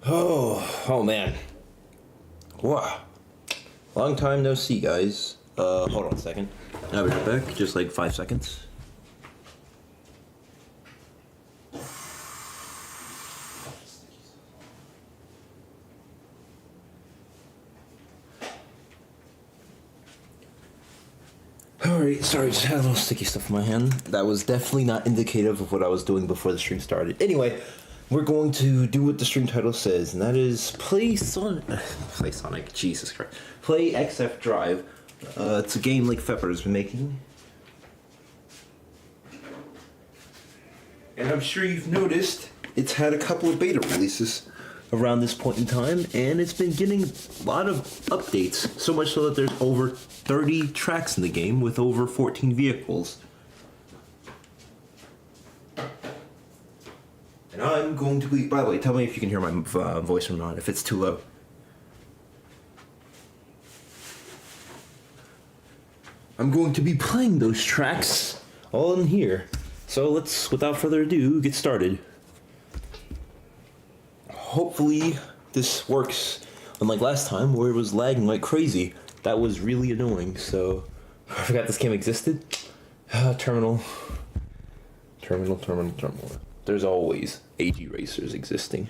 Oh man. Wow. Long time no see, guys. Hold on a second. I'll be right back. Just like 5 seconds. Alright, sorry, just had a little sticky stuff in my hand. That was definitely not indicative of what I was doing before the stream started. Anyway, we're going to do what the stream title says, and that is Play Sonic, Jesus Christ. Play XF Drive. It's a game like Pepper has been making. And I'm sure you've noticed it's had a couple of beta releases around this point in time, and it's been getting a lot of updates, so much so that there's over 30 tracks in the game with over 14 vehicles. And I'm going to be, by the way, tell me if you can hear my voice or not, if it's too low. I'm going to be playing those tracks all in here. So let's, without further ado, get started. Hopefully this works, unlike last time where it was lagging like crazy. That was really annoying, so I forgot this game existed. Terminal. There's always AG racers existing.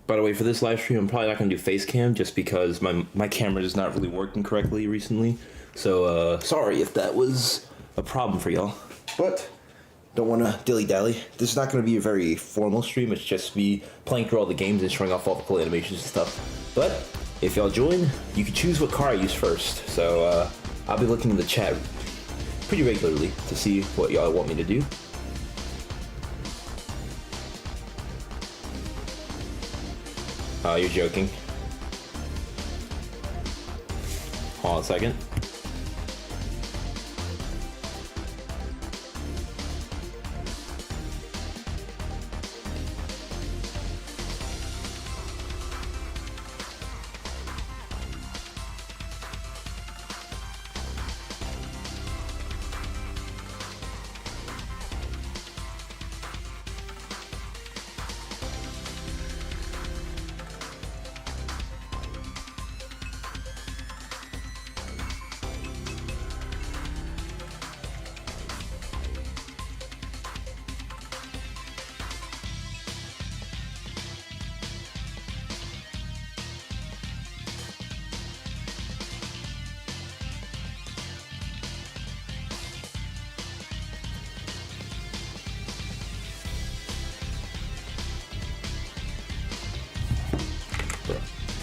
By the way, for this live stream, I'm probably not going to do face cam just because my camera is not really working correctly recently. So, sorry if that was a problem for y'all. But, don't want to dilly-dally. This is not going to be a very formal stream. It's just me playing through all the games and showing off all the cool animations and stuff. But, if y'all join, you can choose what car I use first. So, I'll be looking in the chat pretty regularly to see what y'all want me to do. Oh, you're joking. Hold on a second.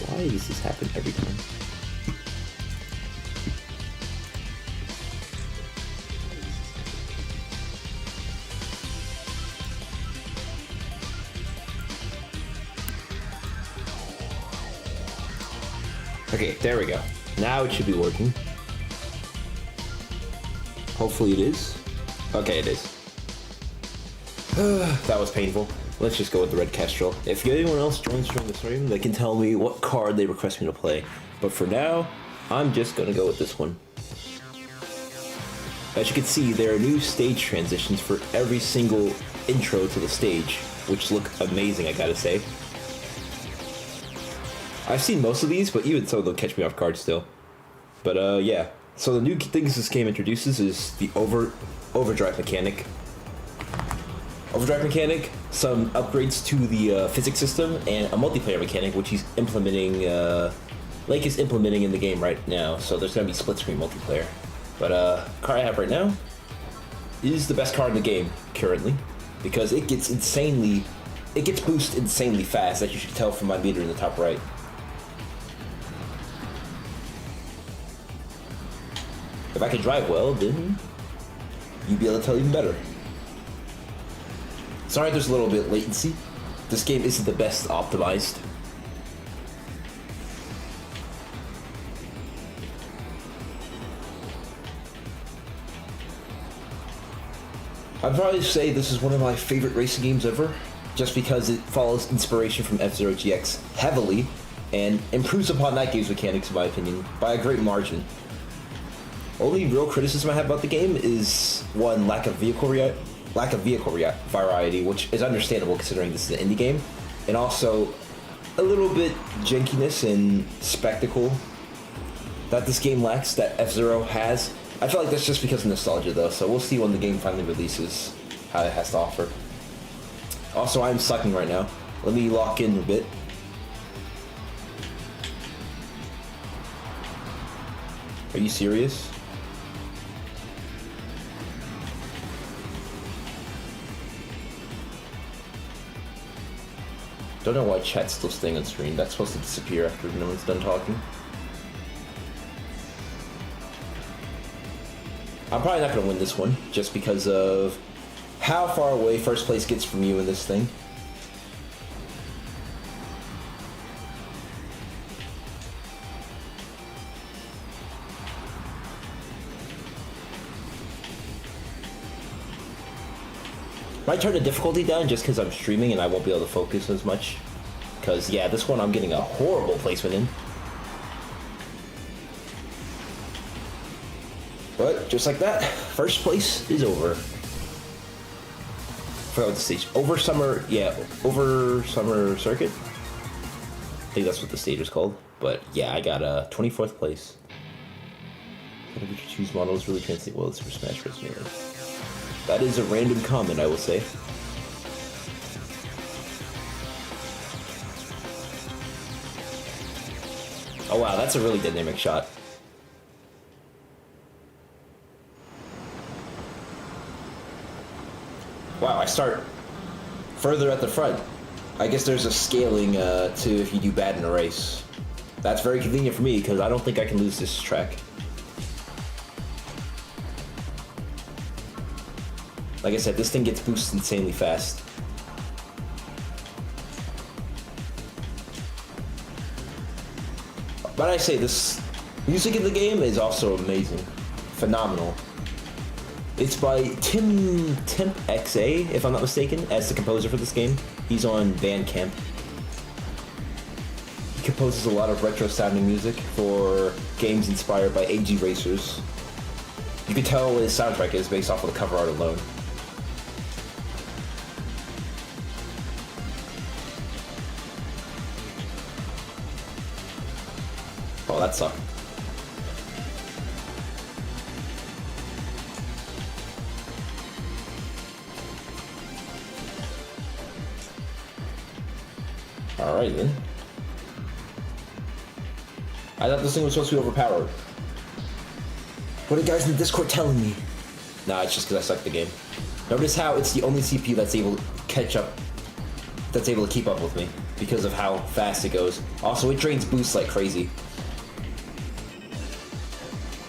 Why does this happen every time? Okay, there we go. Now it should be working. Hopefully it is. Okay, it is. That was painful. Let's just go with the red Kestrel. If anyone else joins during the stream, they can tell me what card they request me to play. But for now, I'm just gonna go with this one. As you can see, there are new stage transitions for every single intro to the stage, which look amazing, I gotta say. I've seen most of these, but even so, they'll catch me off guard still. But yeah. So the new things this game introduces is the overdrive mechanic. Overdrive mechanic, some upgrades to the physics system, and a multiplayer mechanic, which he's implementing, Lake is implementing in the game right now, so there's gonna be split-screen multiplayer. But, car I have right now is the best car in the game, currently, because it gets boosted insanely fast, as you should tell from my meter in the top right. If I could drive well, then you'd be able to tell even better. Sorry there's a little bit latency. This game isn't the best optimized. I'd probably say this is one of my favorite racing games ever, just because it follows inspiration from F-Zero GX heavily, and improves upon that game's mechanics in my opinion, by a great margin. Only real criticism I have about the game is one, lack of vehicle variety, which is understandable considering this is an indie game, and also a little bit jankiness and spectacle that this game lacks that F-Zero has. I feel like that's just because of nostalgia though, so we'll see when the game finally releases how it has to offer. Also, I'm sucking right now. Let me lock in a bit. Are you serious? Don't know why chat's still staying on screen. That's supposed to disappear after no one's done talking. I'm probably not going to win this one, just because of how far away first place gets from you in this thing. Might turn the difficulty down just because I'm streaming and I won't be able to focus as much. Because, yeah, this one I'm getting a horrible placement in. But, just like that, first place is over. Forgot what the stage. Over Summer Circuit? I think that's what the stage is called. But, yeah, I got 24th place. Whatever you choose models really translate well to Super Smash Bros. Mirror. That is a random comment, I will say. Oh wow, that's a really dynamic shot. Wow, I start further at the front. I guess there's a scaling to if you do bad in a race. That's very convenient for me because I don't think I can lose this track. Like I said, this thing gets boosted insanely fast. But I say this music in the game is also amazing. Phenomenal. It's by Temp XA, if I'm not mistaken, as the composer for this game. He's on Bandcamp. He composes a lot of retro sounding music for games inspired by AG racers. You can tell his soundtrack is based off of the cover art alone. Oh, that sucked. Alright then. I thought this thing was supposed to be overpowered. What are guys in the Discord telling me? Nah, it's just because I suck the game. Notice how it's the only CPU that's able to catch up, that's able to keep up with me because of how fast it goes. Also, it drains boosts like crazy.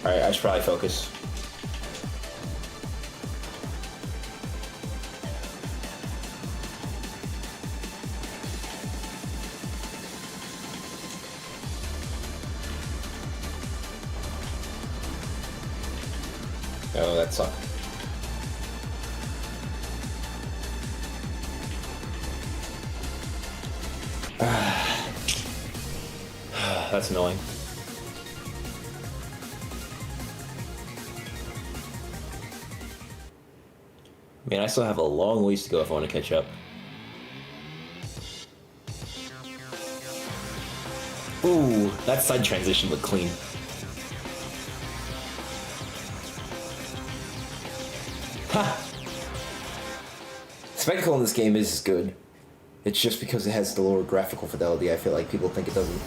Alright, I should probably focus. Oh, that sucked. That's annoying. Man, I still have a long ways to go if I want to catch up. Ooh, that side transition looked clean. Ha! Spectacle in this game is good. It's just because it has the lower graphical fidelity, I feel like people think it doesn't.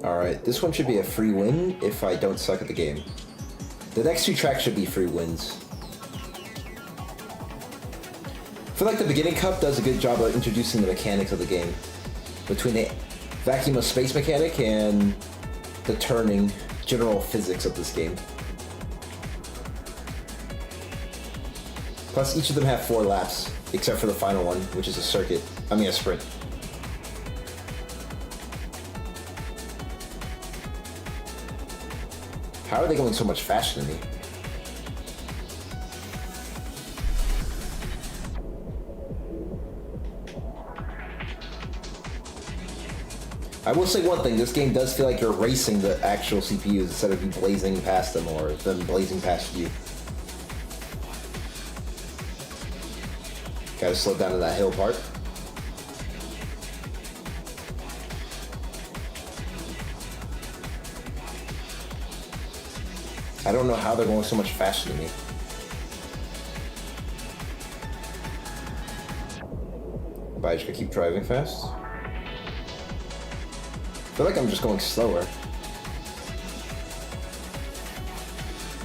Alright, this one should be a free win if I don't suck at the game. The next two tracks should be free wins. I feel like the beginning cup does a good job of introducing the mechanics of the game. Between the vacuum of space mechanic and the turning general physics of this game. Plus, each of them have 4 laps, except for the final one, which is a sprint. How are they going so much faster than me? I will say one thing, this game does feel like you're racing the actual CPUs instead of you blazing past them or them blazing past you. Gotta slow down to that hill part. I don't know how they're going so much faster than me. But I just gotta keep driving fast. I feel like I'm just going slower.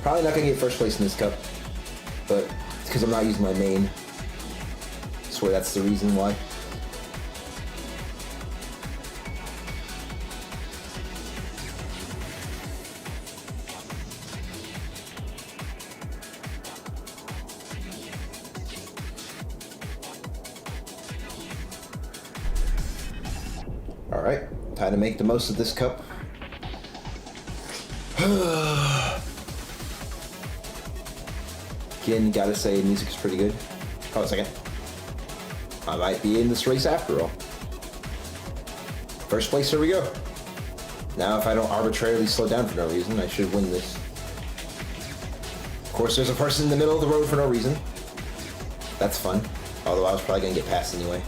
Probably not gonna get first place in this cup, but it's because I'm not using my main. I swear that's the reason why. Alright, time to make the most of this cup. Again, gotta say, music's pretty good. Hold on a second. I might be in this race after all. First place, here we go. Now, if I don't arbitrarily slow down for no reason, I should win this. Of course, there's a person in the middle of the road for no reason. That's fun. Although I was probably gonna get past anyway.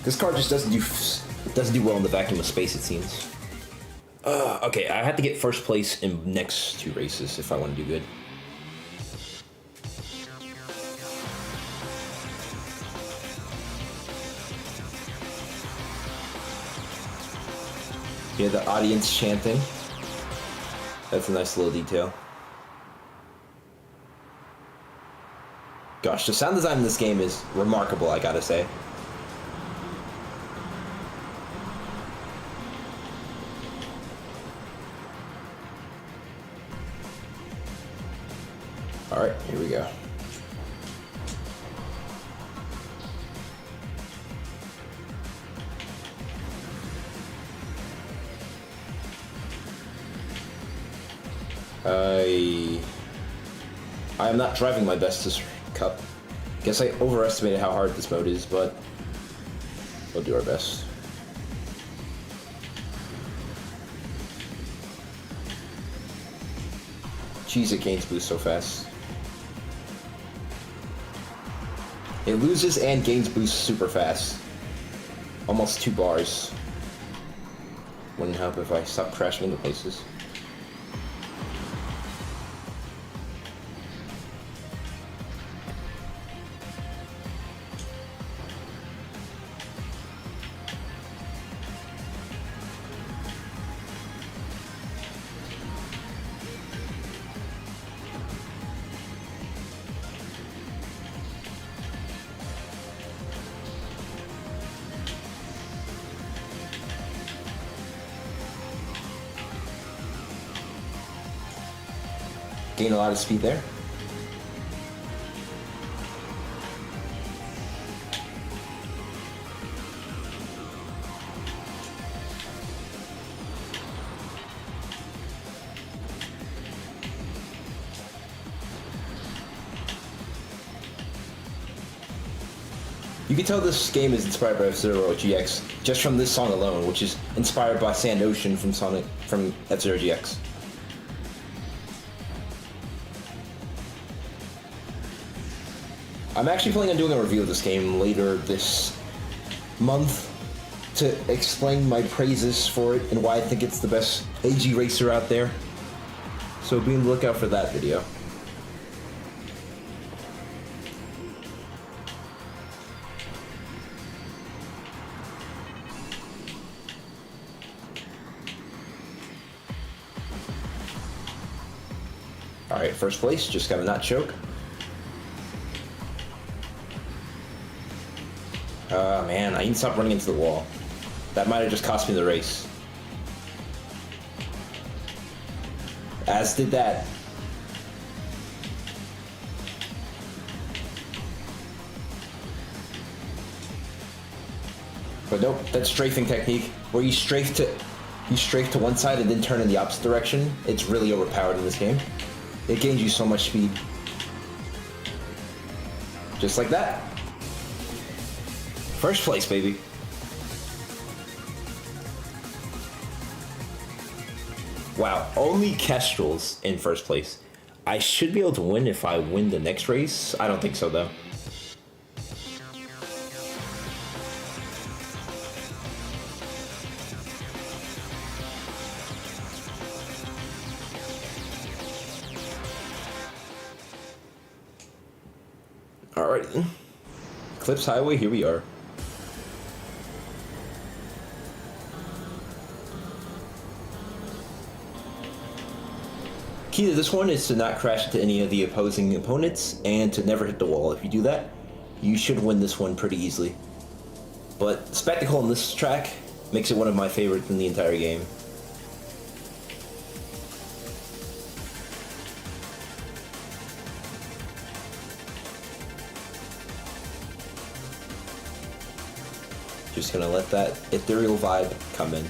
This car just doesn't do well in the vacuum of space, it seems. Okay, I have to get first place in next 2 races if I want to do good. Yeah, the audience chanting. That's a nice little detail. Gosh, the sound design in this game is remarkable, I gotta say. Alright, here we go. I am not driving my best this cup. Guess I overestimated how hard this mode is, but we'll do our best. Jeez, it gains boost so fast. It loses and gains boost super fast. Almost 2 bars. Wouldn't help if I stopped crashing into places. Gain a lot of speed there. You can tell this game is inspired by F-Zero GX just from this song alone, which is inspired by Sand Ocean from F-Zero GX. I'm actually planning on doing a review of this game later this month to explain my praises for it and why I think it's the best AG racer out there. So be on the lookout for that video. Alright, first place, just gotta not choke. Man, I need to stop running into the wall. That might have just cost me the race. As did that. But nope, that strafing technique, where you strafe to one side and then turn in the opposite direction, it's really overpowered in this game. It gains you so much speed. Just like that. First place, baby. Wow, only Kestrel's in first place. I should be able to win if I win the next race. I don't think so, though. Alright then. Eclipse Highway, here we are. Key to this one is to not crash into any of the opposing opponents and to never hit the wall. If you do that, you should win this one pretty easily. But spectacle on this track makes it one of my favorites in the entire game. Just gonna let that ethereal vibe come in.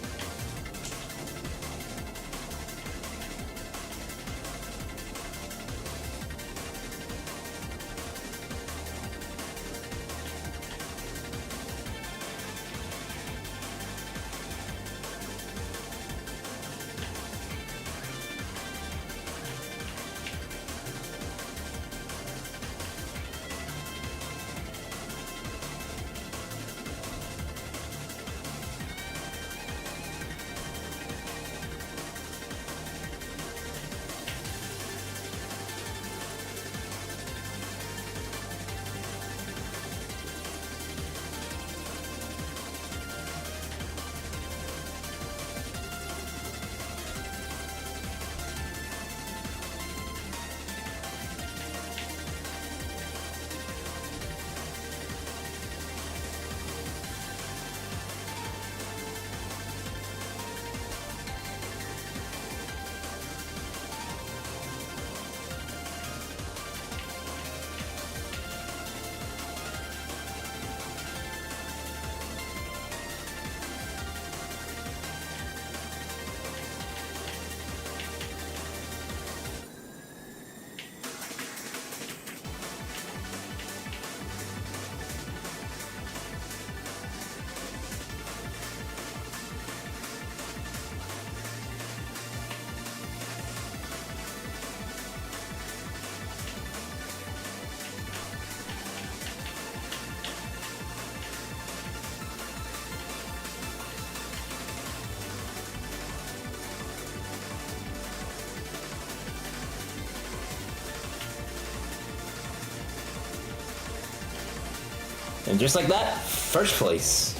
And just like that, first place.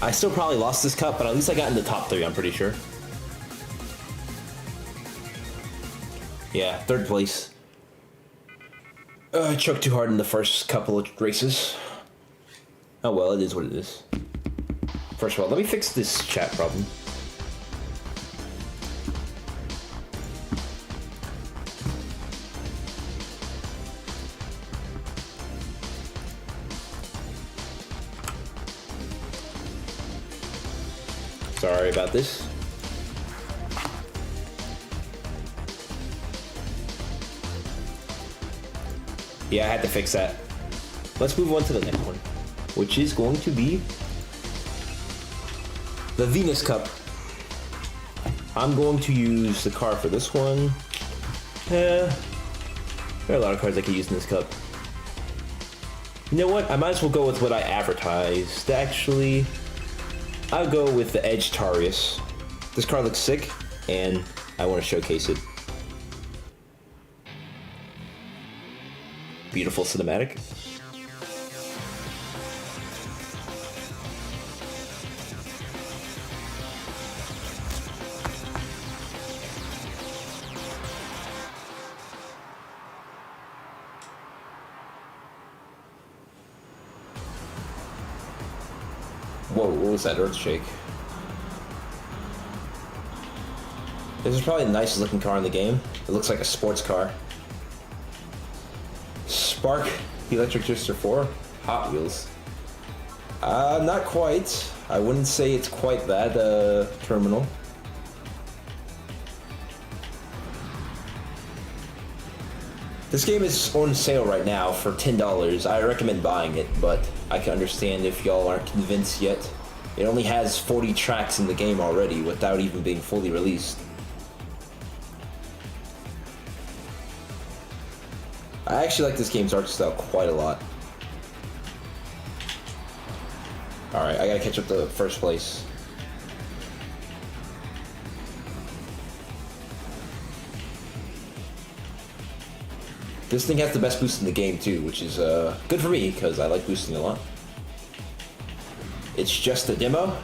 I still probably lost this cup, but at least I got in the top 3, I'm pretty sure. Yeah, third place. I choked too hard in the first couple of races. Oh well, it is what it is. First of all, let me fix this chat problem. Sorry about this. Yeah, I had to fix that. Let's move on to the next one, which is going to be the Venus Cup. I'm going to use the car for this one. There are a lot of cars I could use in this cup. You know what? I might as well go with what I advertised. Actually, I'll go with the Edge Tarius. This car looks sick, and I want to showcase it. Beautiful cinematic. Whoa, what was that earthshake? This is probably the nicest looking car in the game. It looks like a sports car. Spark Electric Drifter 4 Hot Wheels. Not quite. I wouldn't say it's quite that terminal. This game is on sale right now for $10. I recommend buying it, but I can understand if y'all aren't convinced yet. It only has 40 tracks in the game already without even being fully released. I actually like this game's art style quite a lot. Alright, I gotta catch up to first place. This thing has the best boost in the game too, which is good for me, because I like boosting a lot. It's just a demo.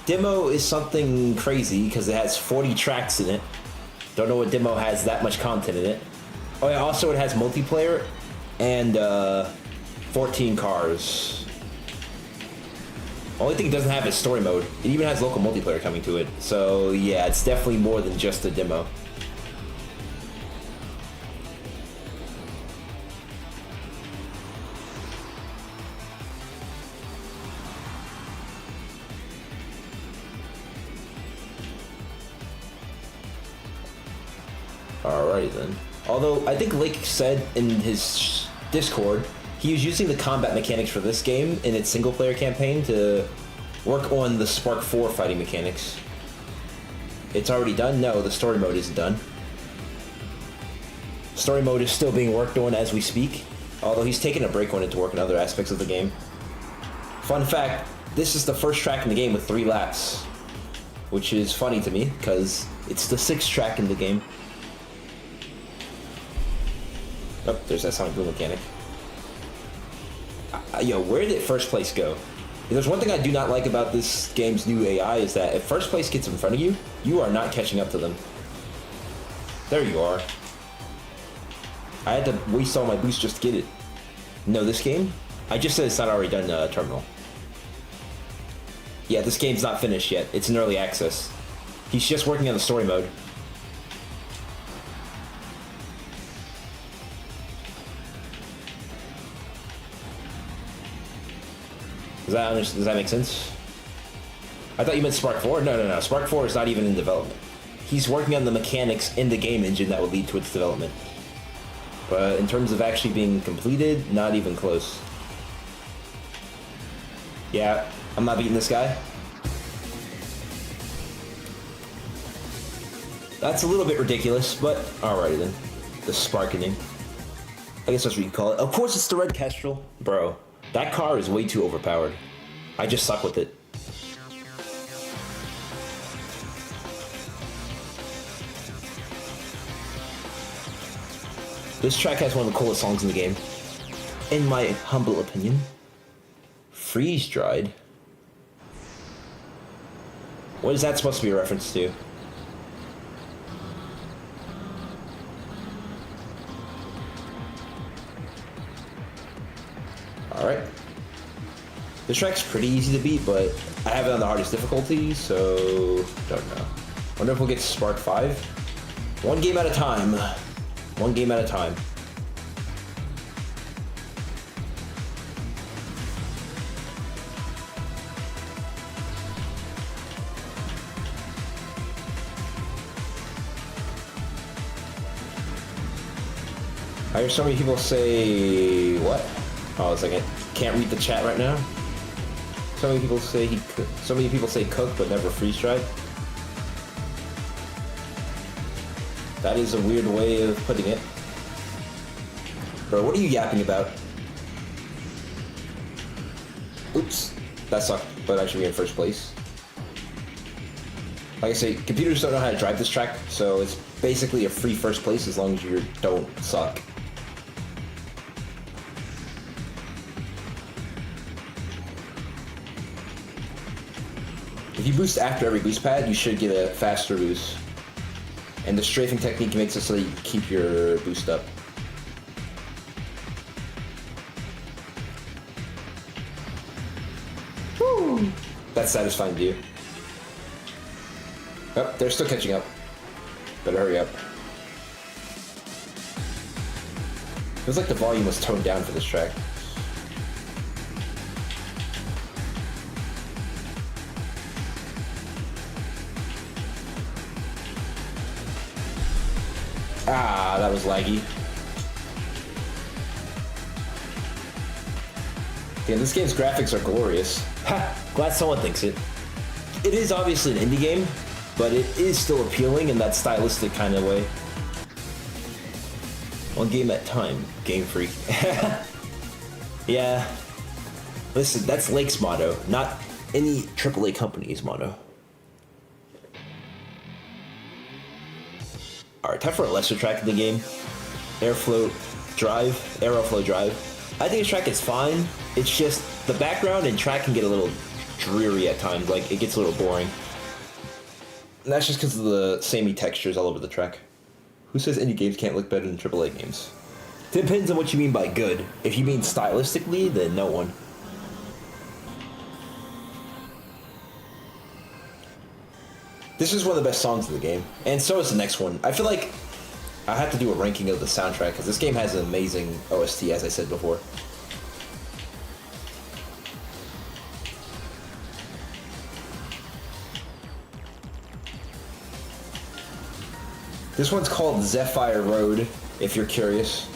Demo is something crazy, because it has 40 tracks in it. Don't know what demo has that much content in it. Oh yeah, also it has multiplayer, and 14 cars. Only thing it doesn't have is story mode. It even has local multiplayer coming to it. So yeah, it's definitely more than just a demo. Alrighty then. Although, I think Lake said in his Discord, he was using the combat mechanics for this game in its single-player campaign to work on the Spark 4 fighting mechanics. It's already done? No, the story mode isn't done. Story mode is still being worked on as we speak, although he's taking a break on it to work on other aspects of the game. Fun fact, this is the first track in the game with 3 laps, which is funny to me, because it's the 6th track in the game. Oh, there's that sonic boom mechanic. Yo, where did first place go? If there's one thing I do not like about this game's new AI is that if first place gets in front of you, you are not catching up to them. There you are. I had to waste all my boost just to get it. No, this game? I just said it's not already done, terminal. Yeah, this game's not finished yet. It's in early access. He's just working on the story mode. Does that make sense? I thought you meant Spark 4? No. Spark 4 is not even in development. He's working on the mechanics in the game engine that will lead to its development. But in terms of actually being completed, not even close. Yeah, I'm not beating this guy. That's a little bit ridiculous, but alrighty then. The sparkening. I guess that's what you call it. Of course it's the red Kestrel. Bro, that car is way too overpowered. I just suck with it. This track has one of the coolest songs in the game. In my humble opinion. Freeze dried? What is that supposed to be a reference to? Alright. This track's pretty easy to beat, but I have it on the hardest difficulty, so don't know. Wonder if we'll get to Spark 5? One game at a time. One game at a time. I hear so many people say, what? Oh, it's like I can't read the chat right now. So many people say cook, but never freeze dried. That is a weird way of putting it. Bro, what are you yapping about? Oops, that sucked, but I should be in first place. Like I say, computers don't know how to drive this track, so it's basically a free first place as long as you don't suck. If you boost after every boost pad, you should get a faster boost. And the strafing technique makes it so that you keep your boost up. Woo! That's satisfying to you. Oh, they're still catching up. Better hurry up. Feels like the volume was toned down for this track. Ah, that was laggy. Yeah, this game's graphics are glorious. Ha! Glad someone thinks it. It is obviously an indie game, but it is still appealing in that stylistic kind of way. One game at a time, Game Freak. Yeah. Listen, that's Lake's motto, not any AAA company's motto. Alright, time for a lesser track in the game. Aeroflow Drive. I think this track is fine. It's just the background and track can get a little dreary at times, like it gets a little boring. And that's just because of the samey textures all over the track. Who says indie games can't look better than AAA games? Depends on what you mean by good. If you mean stylistically, then no one. This is one of the best songs in the game, and so is the next one. I feel like I have to do a ranking of the soundtrack, because this game has an amazing OST, as I said before. This one's called Zephyr Road, if you're curious.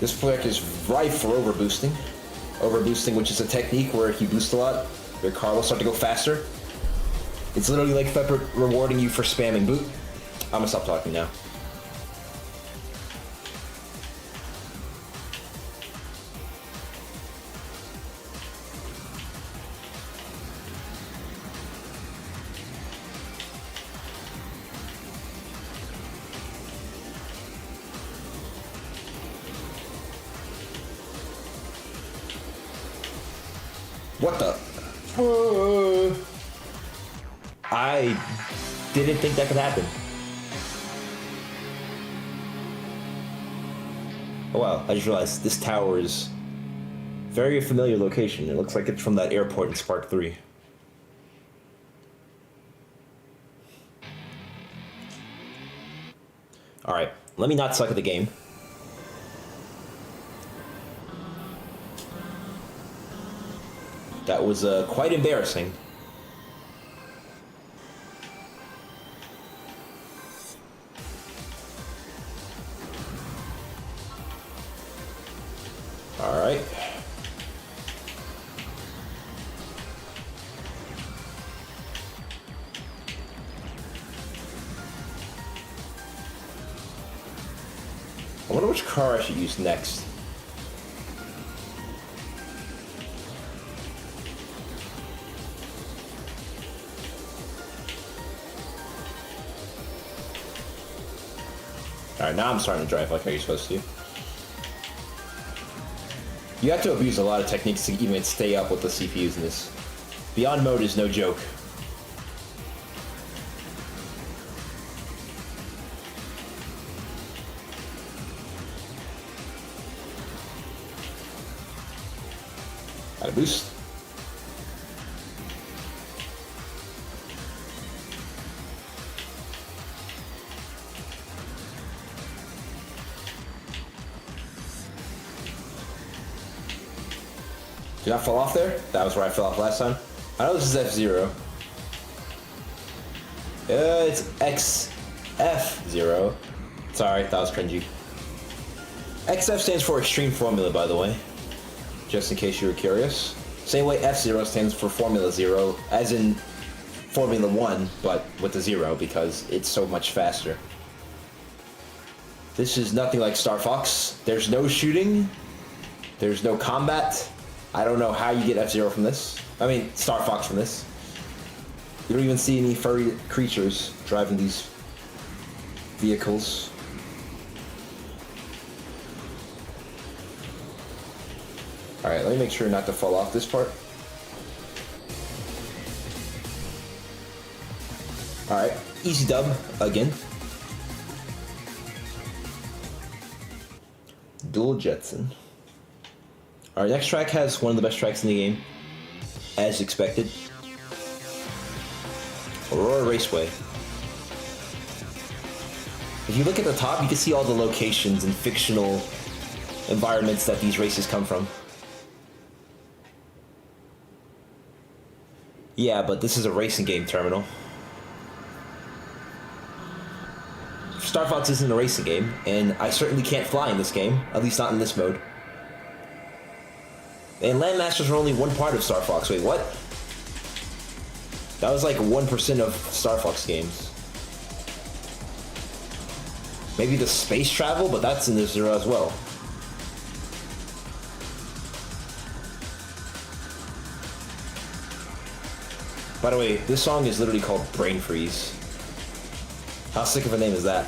This track is rife for overboosting. Overboosting, which is a technique where if you boost a lot, your car will start to go faster. It's literally like Pepper rewarding you for spamming boot. I'm gonna stop talking now. What the? I didn't think that could happen. Oh wow, I just realized this tower is very familiar location. It looks like it's from that airport in Spark 3. Alright, let me not suck at the game. That was quite embarrassing. All right. I wonder which car I should use next. Alright, now I'm starting to drive like how you're supposed to. You have to abuse a lot of techniques to even stay up with the CPUs in this. Beyond mode is no joke. Got a boost. Did I fall off there? That was where I fell off last time. I know this is F-Zero. It's XF0. Sorry, that was cringy. XF stands for Extreme Formula, by the way. Just in case you were curious. Same way F-Zero stands for Formula Zero, as in Formula 1, but with the zero, because it's so much faster. This is nothing like Star Fox. There's no shooting. There's no combat. I don't know how you get F-Zero from this. I mean, Star Fox from this. You don't even see any furry creatures driving these vehicles. Alright, let me make sure not to fall off this part. Alright, easy dub again. Dual Jetson. Our next track has one of the best tracks in the game, as expected. Aurora Raceway. If you look at the top, you can see all the locations and fictional environments that these races come from. Yeah, but this is a racing game, Terminal. Star Fox isn't a racing game, and I certainly can't fly in this game, at least not in this mode. And Landmasters are only one part of Star Fox. Wait, what? That was like 1% of Star Fox games. Maybe the space travel, but that's in this zero as well. By the way, this song is literally called Brain Freeze. How sick of a name is that?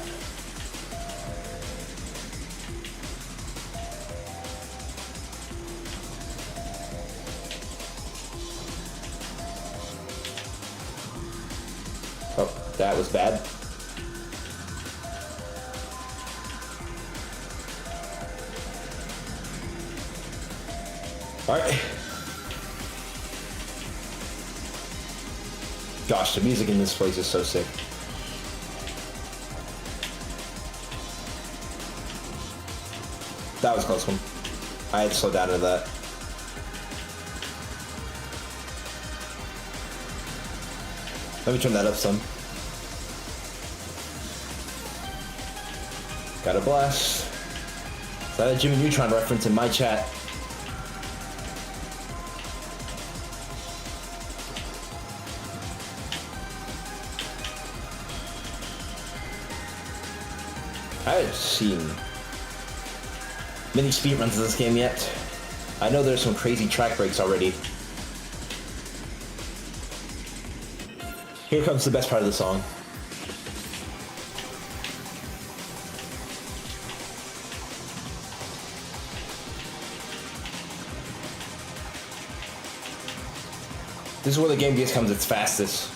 Oh, that was bad. Alright. Gosh, the music in this place is so sick. That was a close one. I had to slow down to that. Let me turn that up some. Got a blast. Is that a Jimmy Neutron reference in my chat? I haven't seen many speedruns of this game yet. I know there's some crazy track breaks already. Here comes the best part of the song. This is where the game becomes its fastest.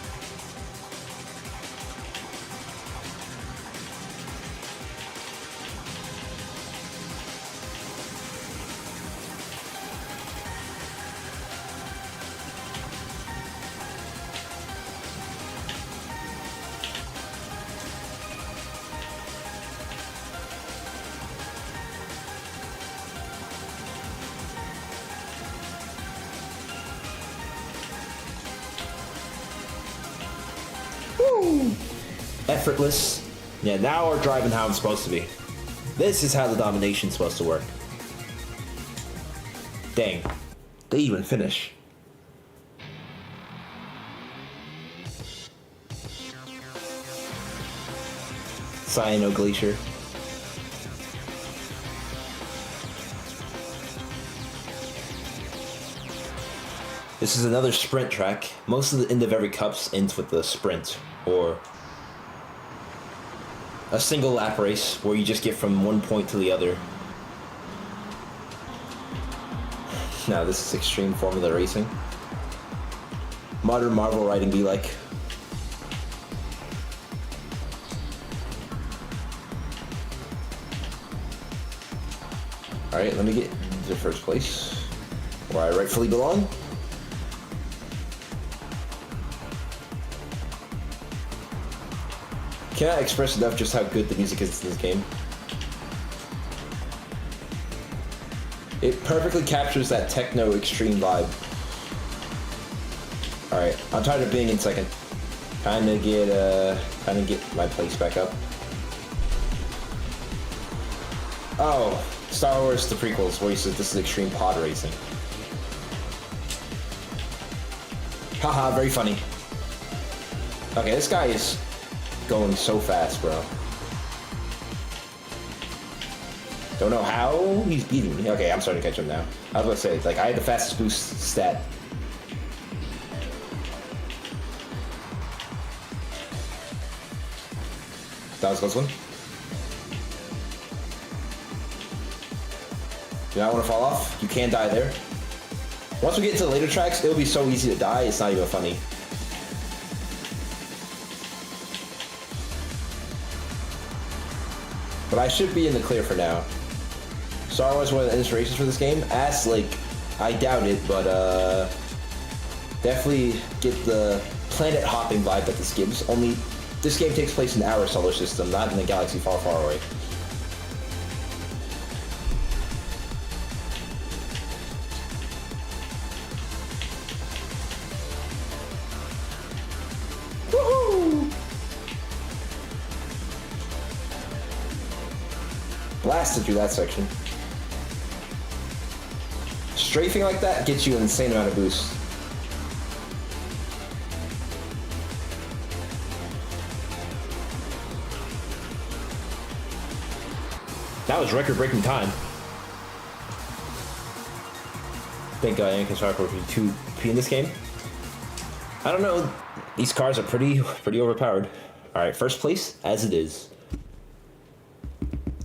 Effortless. Yeah, now we're driving how I'm supposed to be. This is how the domination's supposed to work. Dang. They even finish. Cyano Glacier. This is another sprint track. Most of the end of every cups ends with a sprint, or a single lap race where you just get from one point to the other. Now this is extreme formula racing. Modern Marvel riding be like. Alright, let me get to first place, where I rightfully belong. Cannot express enough just how good the music is in this game. It perfectly captures that techno extreme vibe. Alright, I'm tired of being in second. Kinda get my place back up. Oh, Star Wars the prequels where you said this is extreme pod racing. Haha, very funny. Okay, this guy is going so fast, bro. Don't know how he's beating me. Okay, I'm starting to catch him now. I was gonna say, like, I had the fastest boost stat. That was a close one. Do not want to fall off. You can die there. Once we get to the later tracks, it'll be so easy to die, it's not even funny. But I should be in the clear for now. Star Wars, one of the inspirations for this game. As, like, I doubt it, but definitely get the planet hopping vibe that this gives. Only this game takes place in our solar system, not in a galaxy far, far away. blasted through that section. Strafing like that gets you an insane amount of boost. That was record-breaking time. I think Yank can start for 2P in this game. I don't know. These cars are pretty overpowered. All right, first place as it is.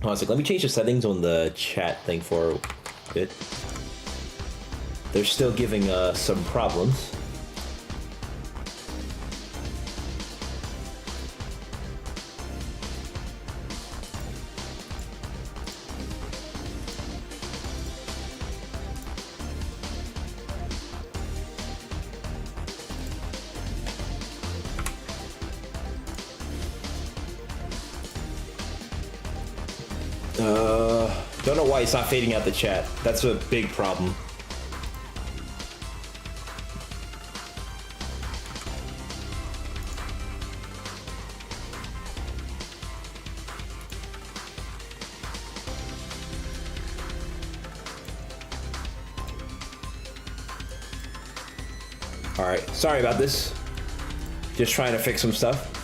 I was like, let me change the settings on the chat thing for a bit. They're still giving some problems. Don't know why it's not fading out the chat. That's a big problem. Alright, sorry about this. Just trying to fix some stuff.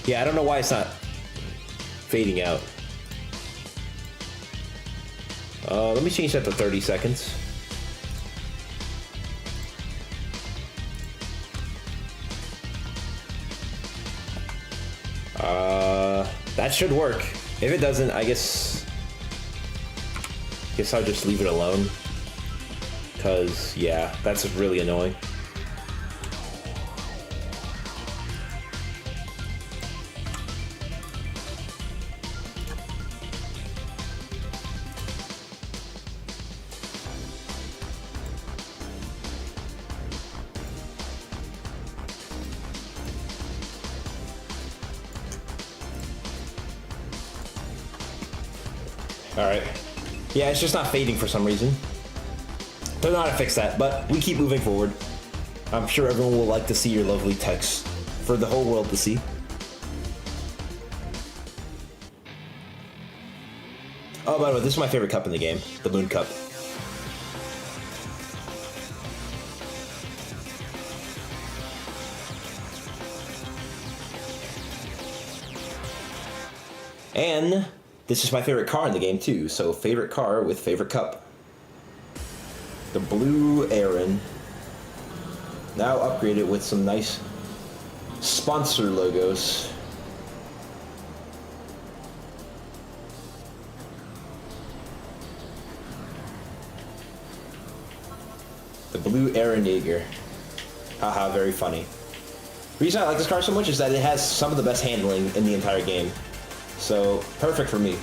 Yeah, I don't know why it's not fading out. Let me change that to 30 seconds. That should work. If it doesn't, I guess I'll just leave it alone. Cause yeah, that's really annoying. Alright. Yeah, it's just not fading for some reason. Don't know how to fix that, but we keep moving forward. I'm sure everyone will like to see your lovely text for the whole world to see. Oh, by the way, this is my favorite cup in the game, the Moon Cup. And this is my favorite car in the game too, so favorite car with favorite cup. The blue Aaron. Now upgraded with some nice sponsor logos. The blue Aaron Yeager. Haha, very funny. The reason I like this car so much is that it has some of the best handling in the entire game. So, perfect for me.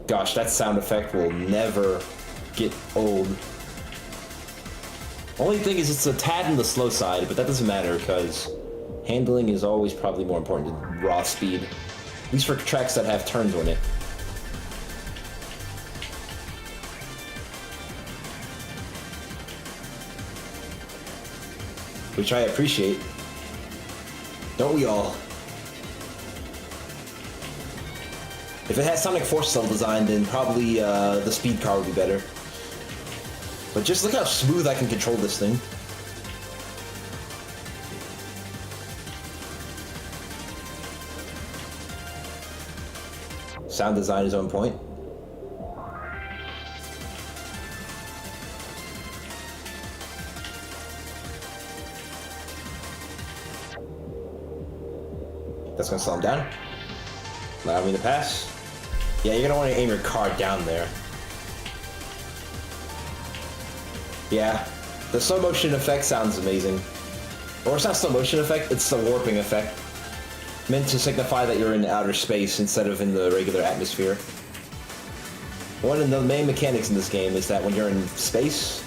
Gosh, that sound effect will never get old. Only thing is it's a tad on the slow side, but that doesn't matter because handling is always probably more important than raw speed. At least for tracks that have turns on it. Which I appreciate. Don't we all? If it had Sonic Force Cell design, then probably the speed car would be better. But just look how smooth I can control this thing. Sound design is on point. That's gonna slow him down. Allow me to pass. Yeah, you're gonna want to aim your car down there. Yeah, the slow motion effect sounds amazing. Or it's not slow motion effect, it's the warping effect. Meant to signify that you're in outer space instead of in the regular atmosphere. One of the main mechanics in this game is that when you're in space,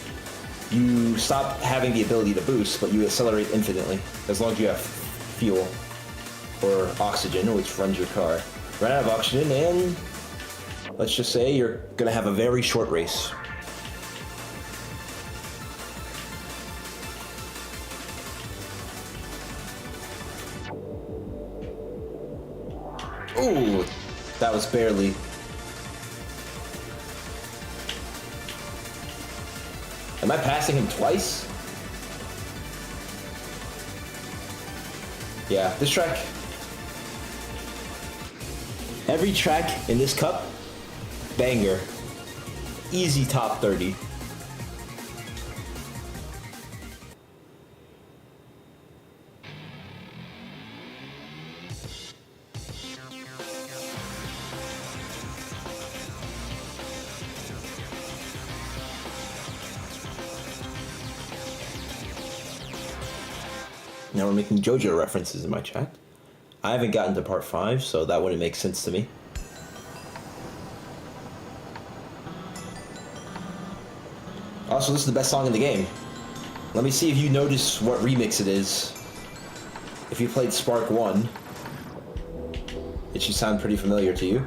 you stop having the ability to boost, but you accelerate infinitely, as long as you have fuel. Or oxygen, which runs your car. Run out of oxygen, and let's just say you're gonna have a very short race. Ooh, that was barely. Am I passing him twice? Yeah, this track. Every track in this cup, banger. Easy top 30. Now we're making JoJo references in my chat. I haven't gotten to part 5, so that wouldn't make sense to me. Also, this is the best song in the game. Let me see if you notice what remix it is. If you played Spark 1, it should sound pretty familiar to you.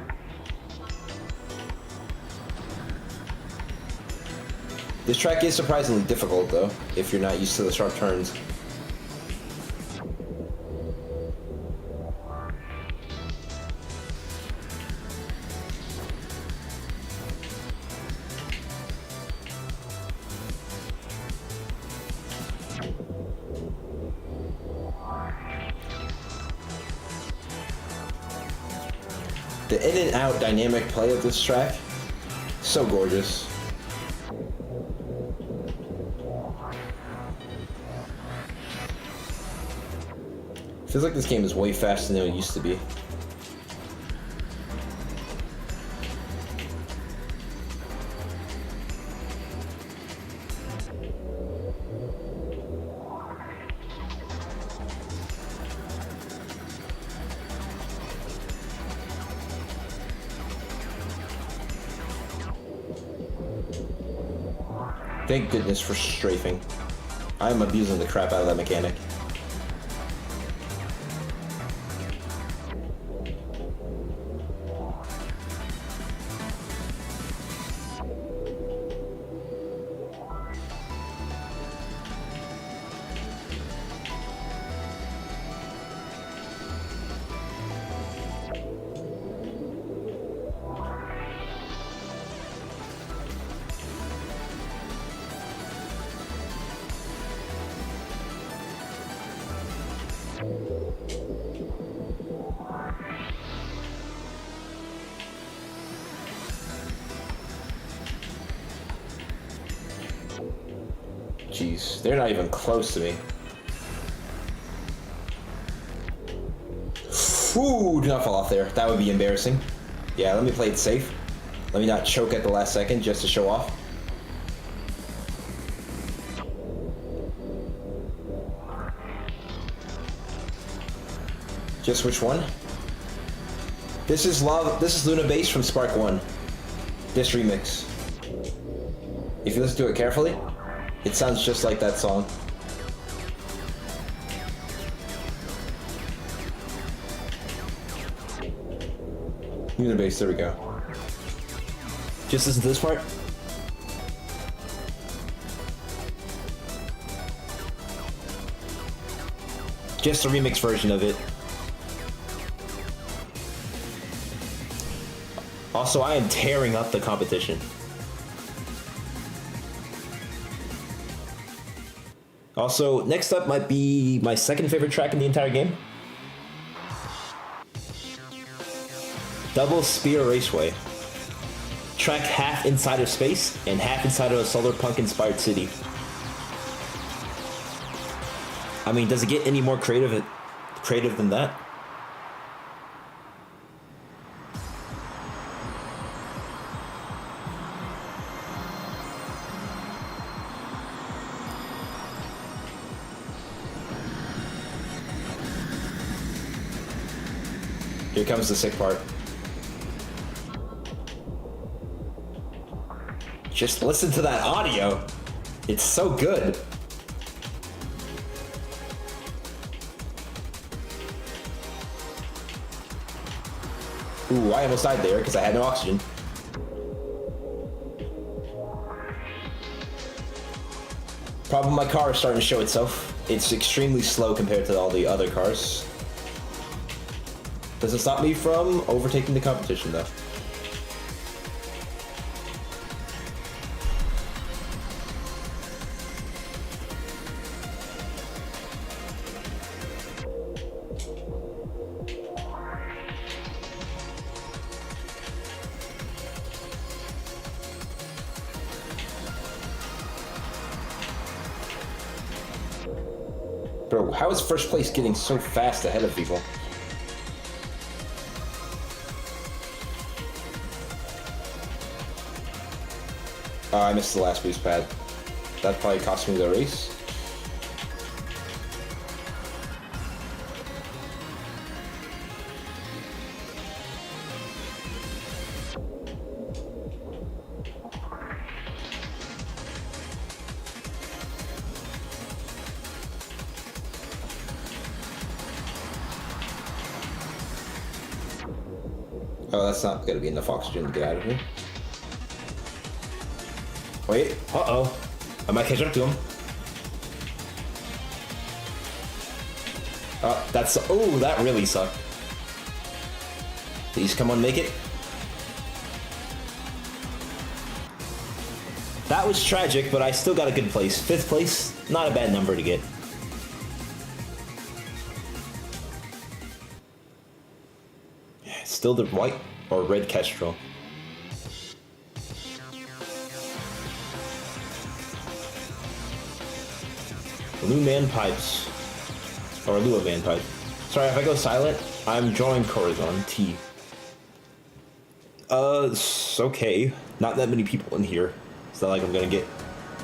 This track is surprisingly difficult, though, if you're not used to the sharp turns. The in and out dynamic play of this track, so gorgeous. Feels like this game is way faster than it used to be. Thank goodness for strafing. I'm abusing the crap out of that mechanic. Jeez, they're not even close to me. Ooh, do not fall off there. That would be embarrassing. Yeah, let me play it safe. Let me not choke at the last second just to show off. Just which one? This is Luna Bass from Spark 1. This remix. If you listen to it carefully, it sounds just like that song. Luna Bass, there we go. Just listen to this part. Just a remix version of it. Also, I am tearing up the competition. Also, next up might be my second favorite track in the entire game. Double Spear Raceway. Track half inside of space and half inside of a solar punk inspired city. I mean, does it get any more creative than that? Here comes the sick part. Just listen to that audio. It's so good. Ooh, I almost died there because I had no oxygen. Problem, my car is starting to show itself. It's extremely slow compared to all the other cars. Doesn't stop me from overtaking the competition, though. Bro, how is first place getting so fast ahead of people? Oh, I missed the last boost pad. That probably cost me the race. Oh, that's not gonna be enough oxygen to get out of here. Wait, uh-oh. I might catch up to him. Oh, that really sucked. Please, come on, make it. That was tragic, but I still got a good place. 5th place, not a bad number to get. Still the white or red Kestrel. Luman pipes. Or Lua Man pipe. Sorry, if I go silent, I'm drawing Corazon T. It's okay. Not that many people in here. It's not like I'm gonna get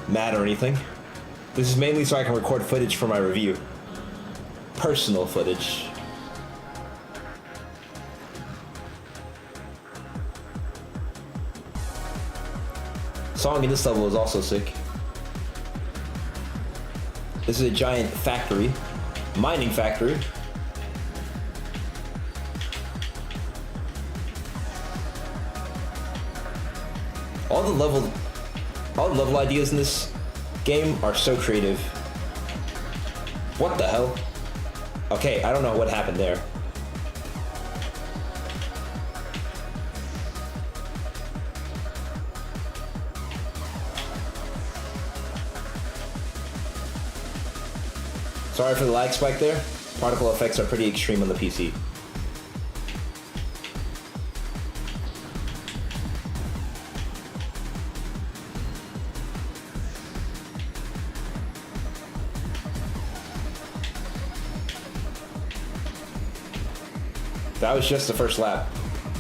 mad or anything. This is mainly so I can record footage for my review. Personal footage. Song in this level is also sick. This is a giant factory, mining factory. All the level ideas in this game are so creative. What the hell? Okay, I don't know what happened there. Sorry for the lag spike there. Particle effects are pretty extreme on the PC. That was just the first lap.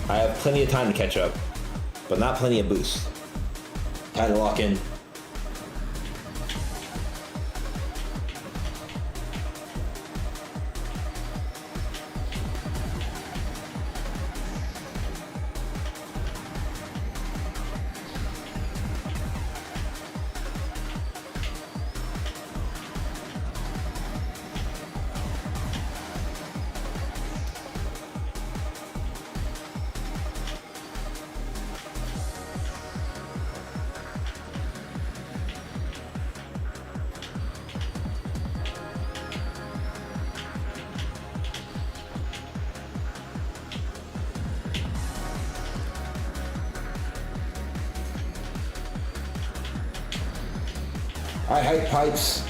I have plenty of time to catch up, but not plenty of boost. Time to lock in. I hate pipes.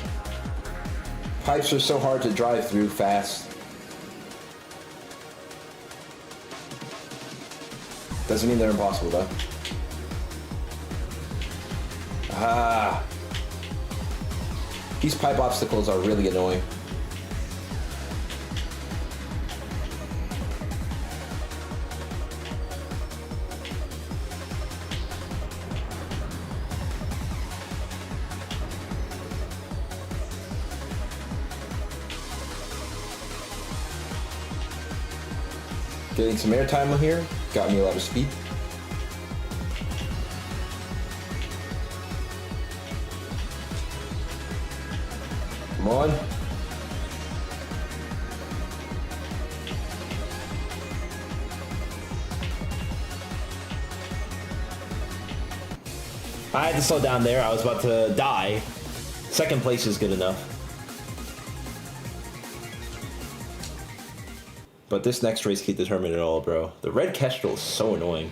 Pipes are so hard to drive through fast. Doesn't mean they're impossible though. Ah. These pipe obstacles are really annoying. Getting some airtime on here, got me a lot of speed. Come on. I had to slow down there. I was about to die. Second place is good enough. But this next race could determine it all, bro. The red Kestrel is so annoying.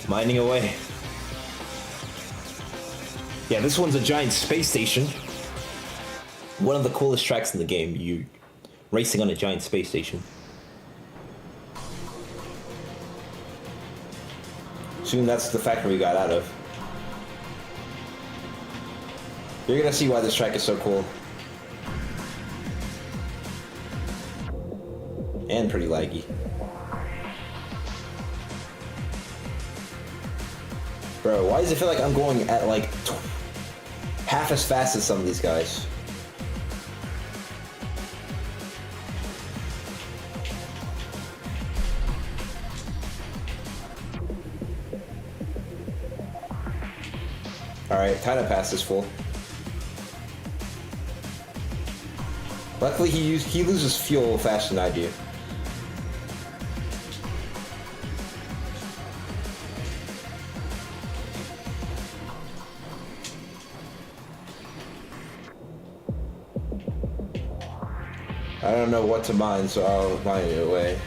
Mining away. Yeah, this one's a giant space station. One of the coolest tracks in the game. You racing on a giant space station. Assume that's the factory we got out of. You're gonna see why this track is so cool. And pretty laggy. Bro, why does it feel like I'm going at like half as fast as some of these guys? Alright, kind of past is full. Luckily he loses fuel faster than I do. I don't know what to mine, so I'll mine it away.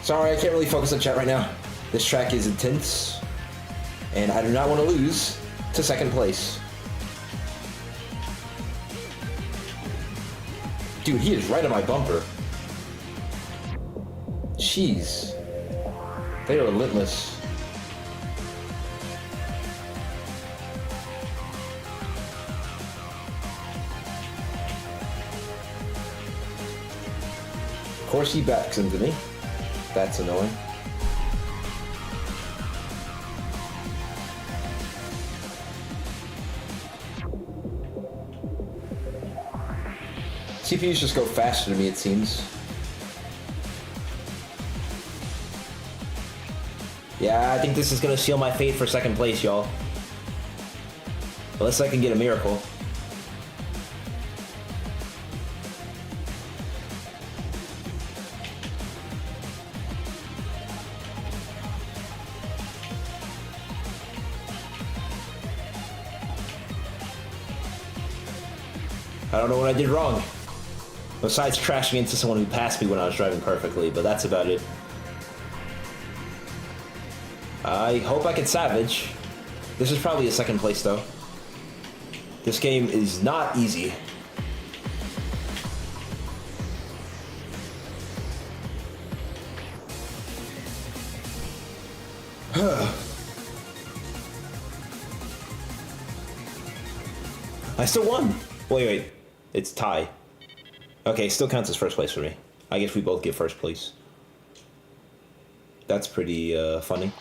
Sorry, I can't really focus on chat right now. This track is intense, and I do not want to lose to second place. Dude, he is right on my bumper. Jeez. They are relentless. Of course he backs into me. That's annoying. CPUs just go faster to me, it seems. Yeah, I think this is gonna seal my fate for second place, y'all. Unless I can get a miracle. I don't know what I did wrong. Besides crashing into someone who passed me when I was driving perfectly, but that's about it. I hope I can salvage. This is probably a second place though. This game is not easy. I still won. Wait. It's tie. Okay, still counts as first place for me. I guess we both get first place. That's pretty funny.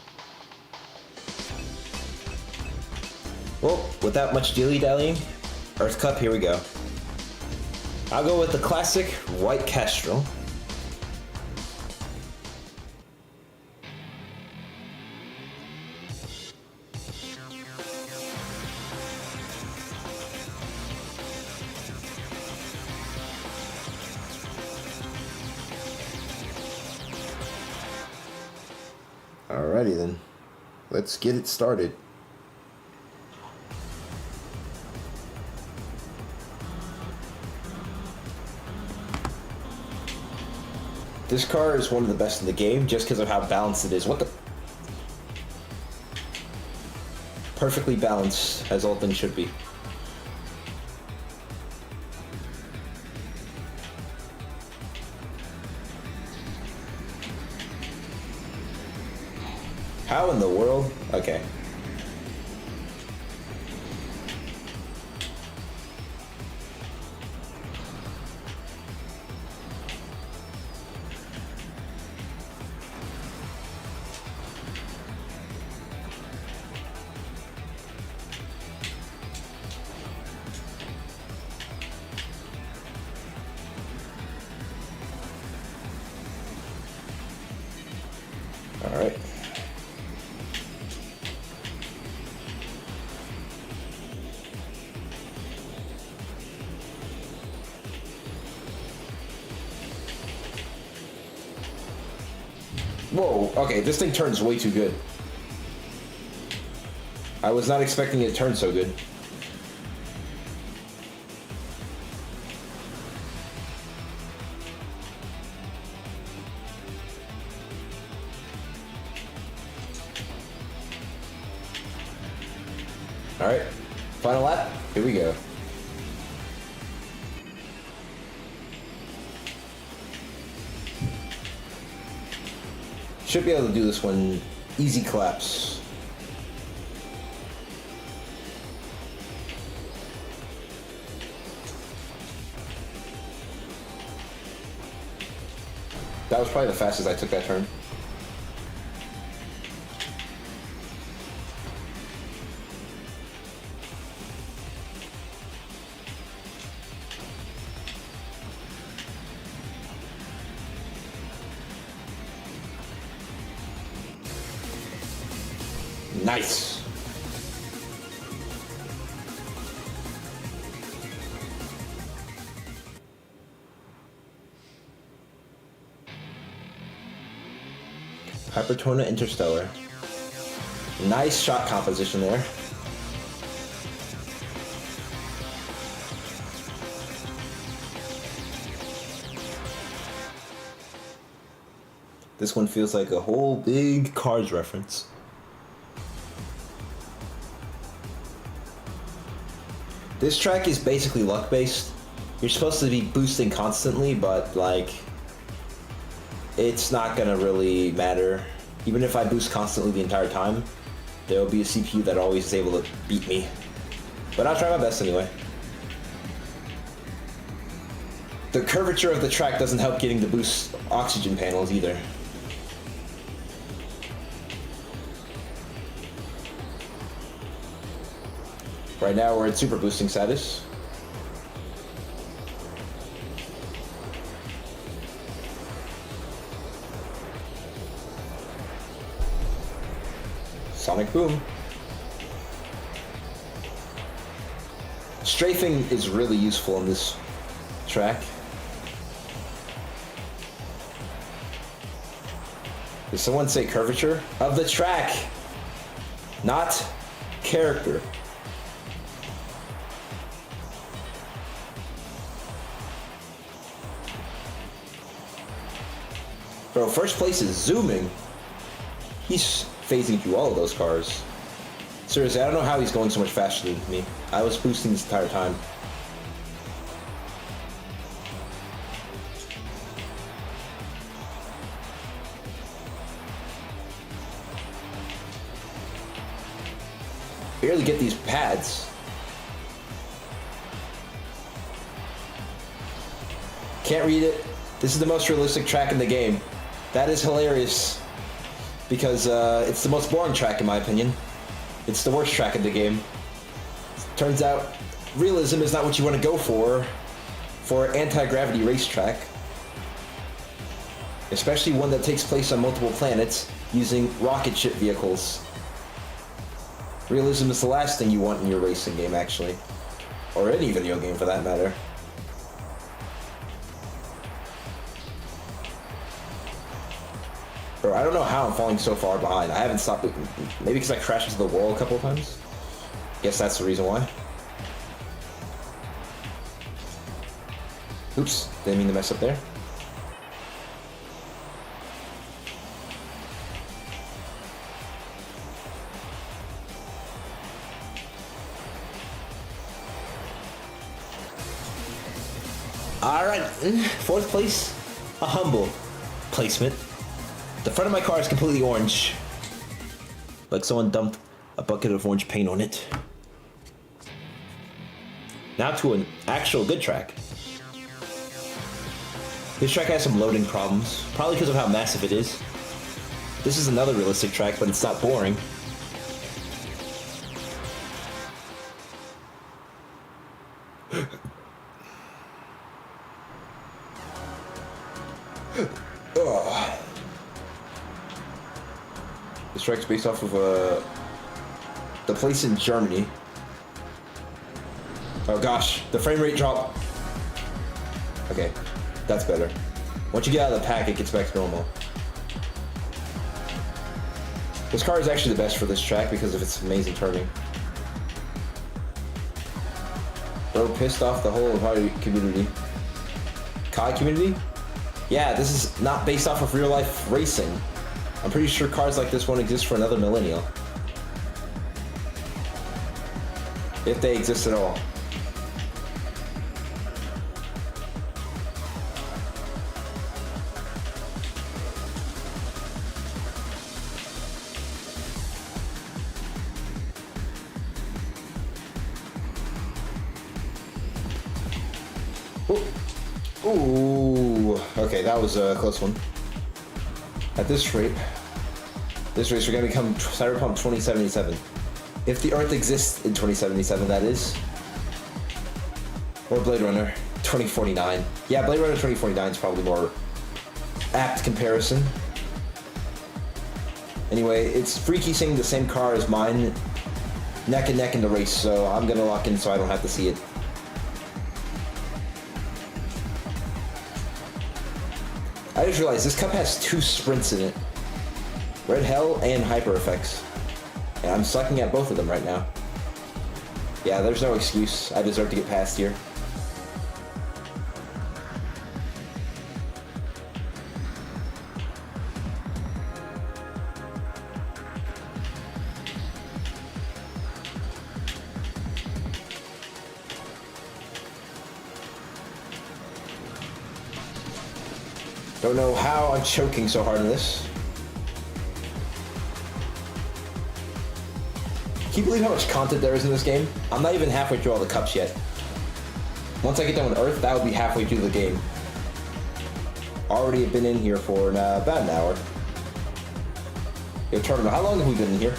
Well, without much dilly-dallying, Earth Cup, here we go. I'll go with the classic white Kestrel. Alrighty then, let's get it started. This car is one of the best in the game just because of how balanced it is. What the? Perfectly balanced, as all things should be. How in the world? Okay. All right. Whoa, okay, this thing turns way too good. I was not expecting it to turn so good. Alright, final lap, here we go. Should be able to do this one easy collapse. That was probably the fastest I took that turn. Nice. Hypertona Interstellar. Nice shot composition there. This one feels like a whole big Cars reference. This track is basically luck-based. You're supposed to be boosting constantly, but like, it's not gonna really matter. Even if I boost constantly the entire time, there will be a CPU that always is able to beat me. But I'll try my best anyway. The curvature of the track doesn't help getting the boost oxygen panels either. Right now we're at super boosting status. Sonic boom. Strafing is really useful in this track. Did someone say curvature of the track? Not character. Bro, first place is zooming. He's phasing through all of those cars. Seriously, I don't know how he's going so much faster than me. I was boosting this entire time. Barely get these pads. Can't read it. This is the most realistic track in the game. That is hilarious. Because it's the most boring track in my opinion. It's the worst track in the game. Turns out, realism is not what you want to go for an anti-gravity racetrack. Especially one that takes place on multiple planets using rocket ship vehicles. Realism is the last thing you want in your racing game, actually. Or any video game for that matter. Bro, I don't know how I'm falling so far behind. I haven't stopped. Maybe because I crashed into the wall a couple of times. Guess that's the reason why. Oops, didn't mean to mess up there. Alright, fourth place, a humble placement. The front of my car is completely orange. Like someone dumped a bucket of orange paint on it. Now to an actual good track. This track has some loading problems, probably because of how massive it is. This is another realistic track, but it's not boring. This track's based off of the place in Germany. Oh gosh, the frame rate drop. Okay, that's better. Once you get out of the pack, it gets back to normal. This car is actually the best for this track because of its amazing turning. Bro pissed off the whole Ohio community. COD community? Yeah, this is not based off of real life racing. I'm pretty sure cars like this won't exist for another millennial. If they exist at all. Ooh, okay, that was a close one. At this rate, we're gonna become Cyberpunk 2077. If the Earth exists in 2077, that is. Or Blade Runner 2049. Yeah, Blade Runner 2049 is probably more apt comparison. Anyway, it's freaky seeing the same car as mine neck and neck in the race, so I'm gonna lock in so I don't have to see it. I just realized this cup has 2 sprints in it. Red Hell and Hyper Effects. And I'm sucking at both of them right now. Yeah, there's no excuse. I deserve to get past here. Don't know how I'm choking so hard in this. Can you believe how much content there is in this game? I'm not even halfway through all the cups yet. Once I get done with Earth, that would be halfway through the game. Already have been in here for about an hour. Yo, Terminal, how long have we been in here?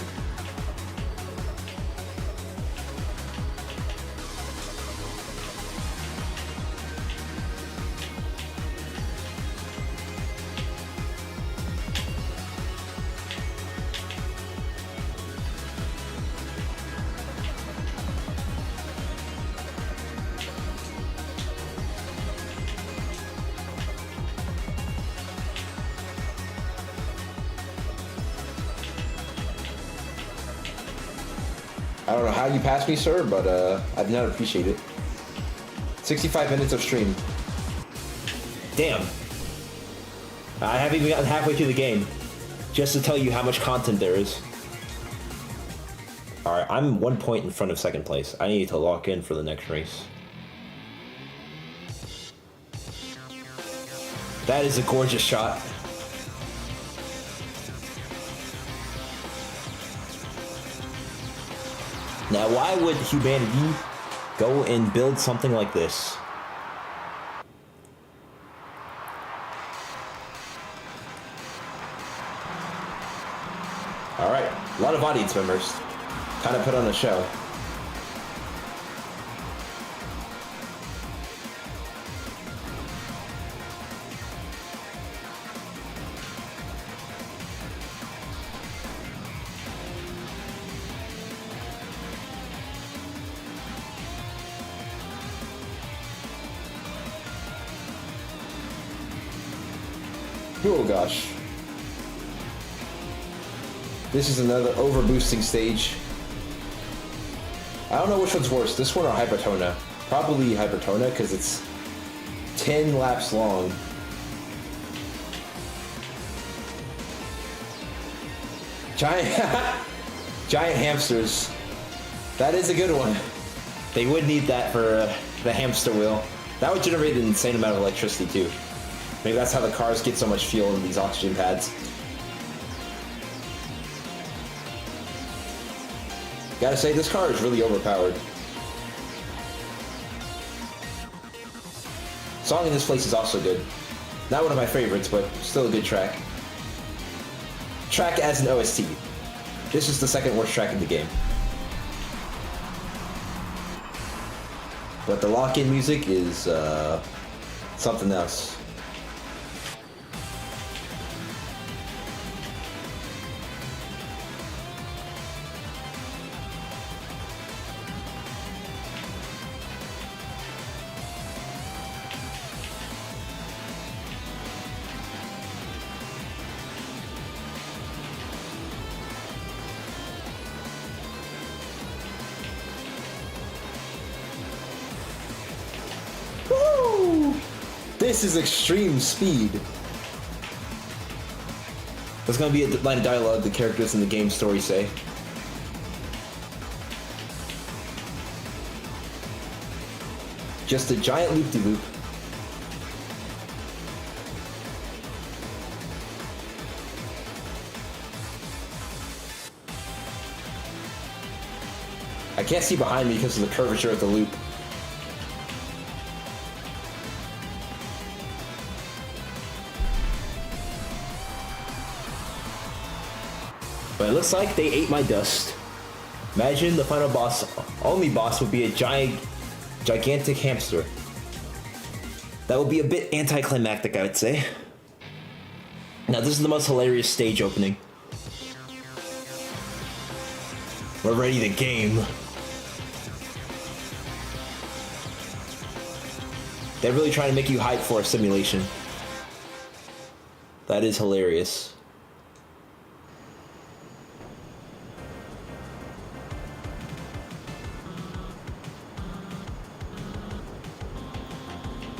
I don't know how you passed me, sir, but I do not appreciate it. 65 minutes of stream. Damn. I haven't even gotten halfway through the game. Just to tell you how much content there is. Alright, I'm 1 point in front of second place. I need to lock in for the next race. That is a gorgeous shot. Now, why would humanity go and build something like this? Alright, a lot of audience members. Kind of put on a show. Oh gosh. This is another overboosting stage. I don't know which one's worse, this one or Hypertona. Probably Hypertona because it's 10 laps long. Giant giant hamsters. That is a good one. They would need that for the hamster wheel. That would generate an insane amount of electricity too. Maybe that's how the cars get so much fuel in these oxygen pads. Gotta say, this car is really overpowered. Song in this place is also good. Not one of my favorites, but still a good track. Track as an OST. This is the second worst track in the game. But the lock-in music is something else. This is extreme speed. There's gonna be a line of dialogue the characters in the game story say. Just a giant loop-de-loop. I can't see behind me because of the curvature of the loop. But it looks like they ate my dust. Imagine the final boss, only boss, would be a gigantic hamster. That would be a bit anticlimactic, I would say. Now this is the most hilarious stage opening. We're ready to game. They're really trying to make you hype for a simulation. That is hilarious.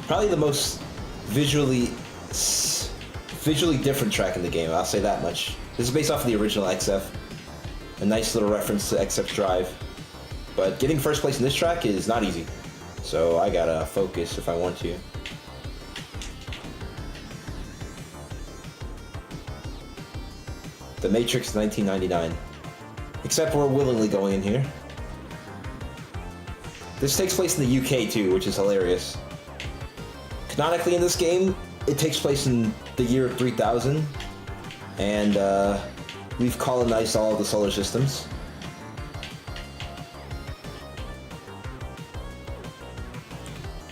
Probably the most visually different track in the game, I'll say that much. This is based off of the original XF. A nice little reference to XF's Drive. But getting first place in this track is not easy. So I gotta focus if I want to. The Matrix 1999. Except we're willingly going in here. This takes place in the UK too, which is hilarious. Canonically in this game, it takes place in the year 3000, and we've colonized all of the solar systems.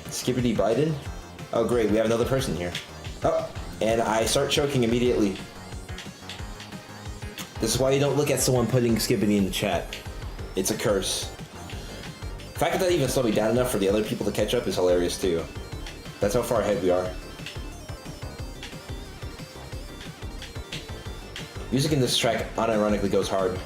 Skibbity Biden? Oh great, we have another person here. Oh, and I start choking immediately. This is why you don't look at someone putting Skibbity in the chat. It's a curse. The fact that that even slowed me down enough for the other people to catch up is hilarious too. That's how far ahead we are. Music in this track unironically goes hard.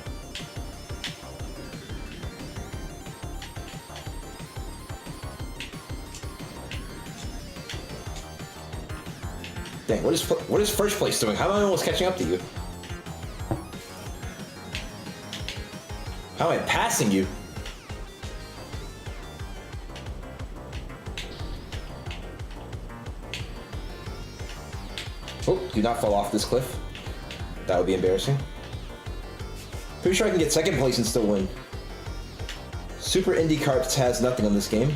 Dang, what is first place doing? How am I almost catching up to you? How am I passing you? Oh, do not fall off this cliff. That would be embarrassing. Pretty sure I can get second place and still win. Super Indie Karts has nothing on this game.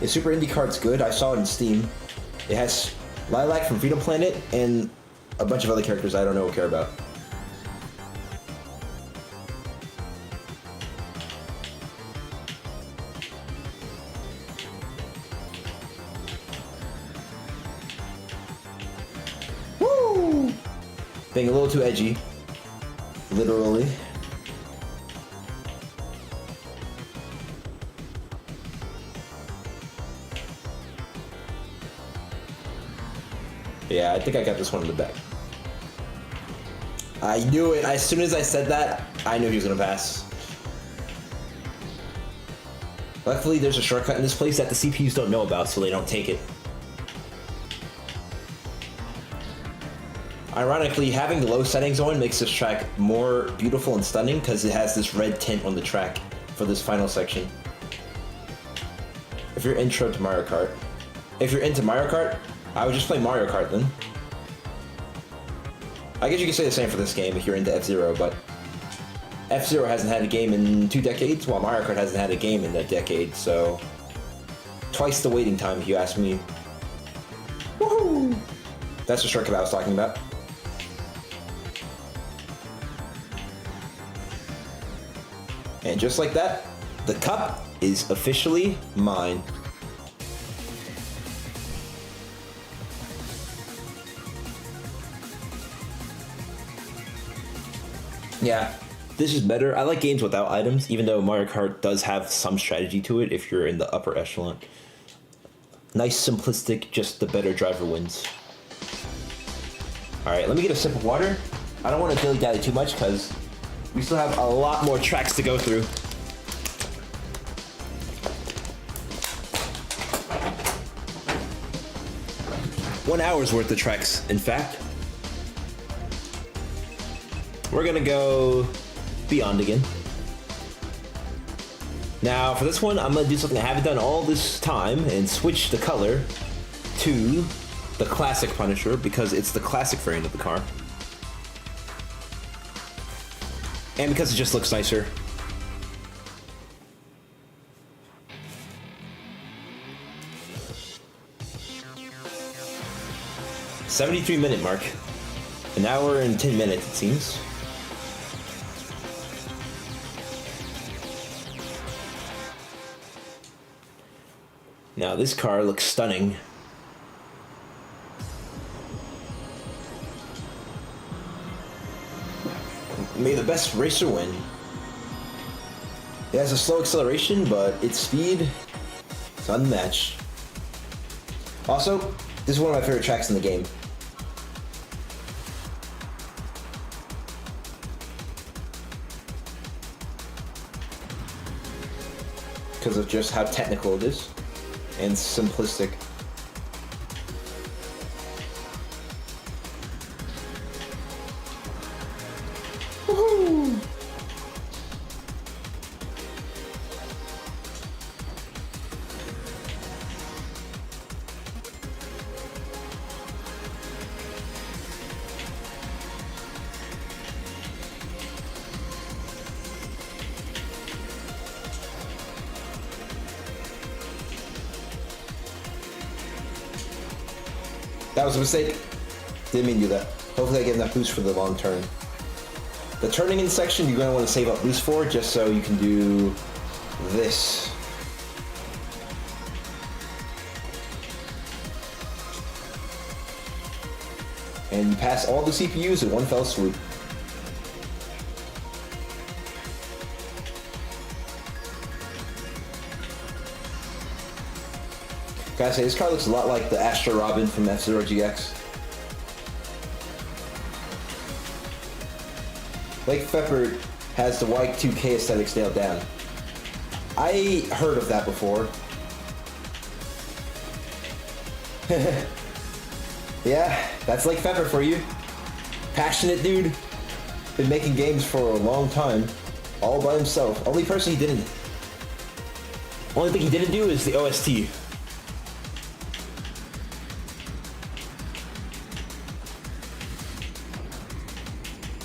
If Super Indie Karts good, I saw it in Steam. It has Lilac from Freedom Planet and a bunch of other characters I don't know or care about. Being a little too edgy. Literally. Yeah, I think I got this one in the back. I knew it. As soon as I said that, I knew he was gonna pass. Luckily, there's a shortcut in this place that the CPUs don't know about, so they don't take it. Ironically, having the low settings on makes this track more beautiful and stunning because it has this red tint on the track for this final section. If you're intro to Mario Kart. If you're into Mario Kart, I would just play Mario Kart then. I guess you could say the same for this game if you're into F-Zero, but F-Zero hasn't had a game in 2 decades, while Mario Kart hasn't had a game in a decade, so twice the waiting time if you ask me. Woohoo! That's the shortcut I was talking about. And just like that, the cup is officially mine. Yeah, this is better. I like games without items, even though Mario Kart does have some strategy to it if you're in the upper echelon. Nice, simplistic, just the better driver wins. Alright, let me get a sip of water. I don't want to dilly-dally too much because we still have a lot more tracks to go through. 1 hour's worth of tracks, in fact. We're gonna go Beyond again. Now, for this one, I'm gonna do something I haven't done all this time and switch the color to the classic Punisher because it's the classic variant of the car. And because it just looks nicer. $73-minute mark. An hour and 10 minutes, it seems. Now this car looks stunning. May the best racer win. It has a slow acceleration, but its speed is unmatched. Also, this is one of my favorite tracks in the game. Because of just how technical it is and simplistic. Woohoo! That was a mistake. Didn't mean to do that. Hopefully I get enough boost for the long turn. The turning in section you're going to want to save up boost for just so you can do this. And you pass all the CPUs in one fell swoop. Gotta say, this car looks a lot like the Astro Robin from F-Zero GX. Blake Pepper has the Y2K aesthetics nailed down. I heard of that before. Yeah, that's Blake Pepper for you. Passionate dude. Been making games for a long time. All by himself. Only thing he didn't do is the OST.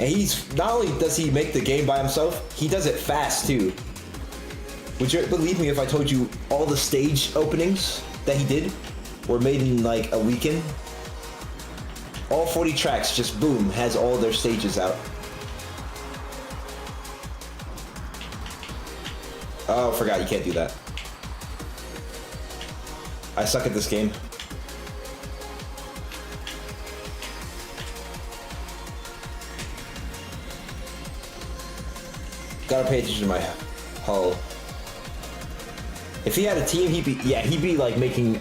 And he's, not only does he make the game by himself, he does it fast too. Would you believe me if I told you all the stage openings that he did were made in like a weekend? All 40 tracks, just boom, has all their stages out. Oh, forgot you can't do that. I suck at this game. Gotta pay attention to my hull. If he had a team, he'd be like making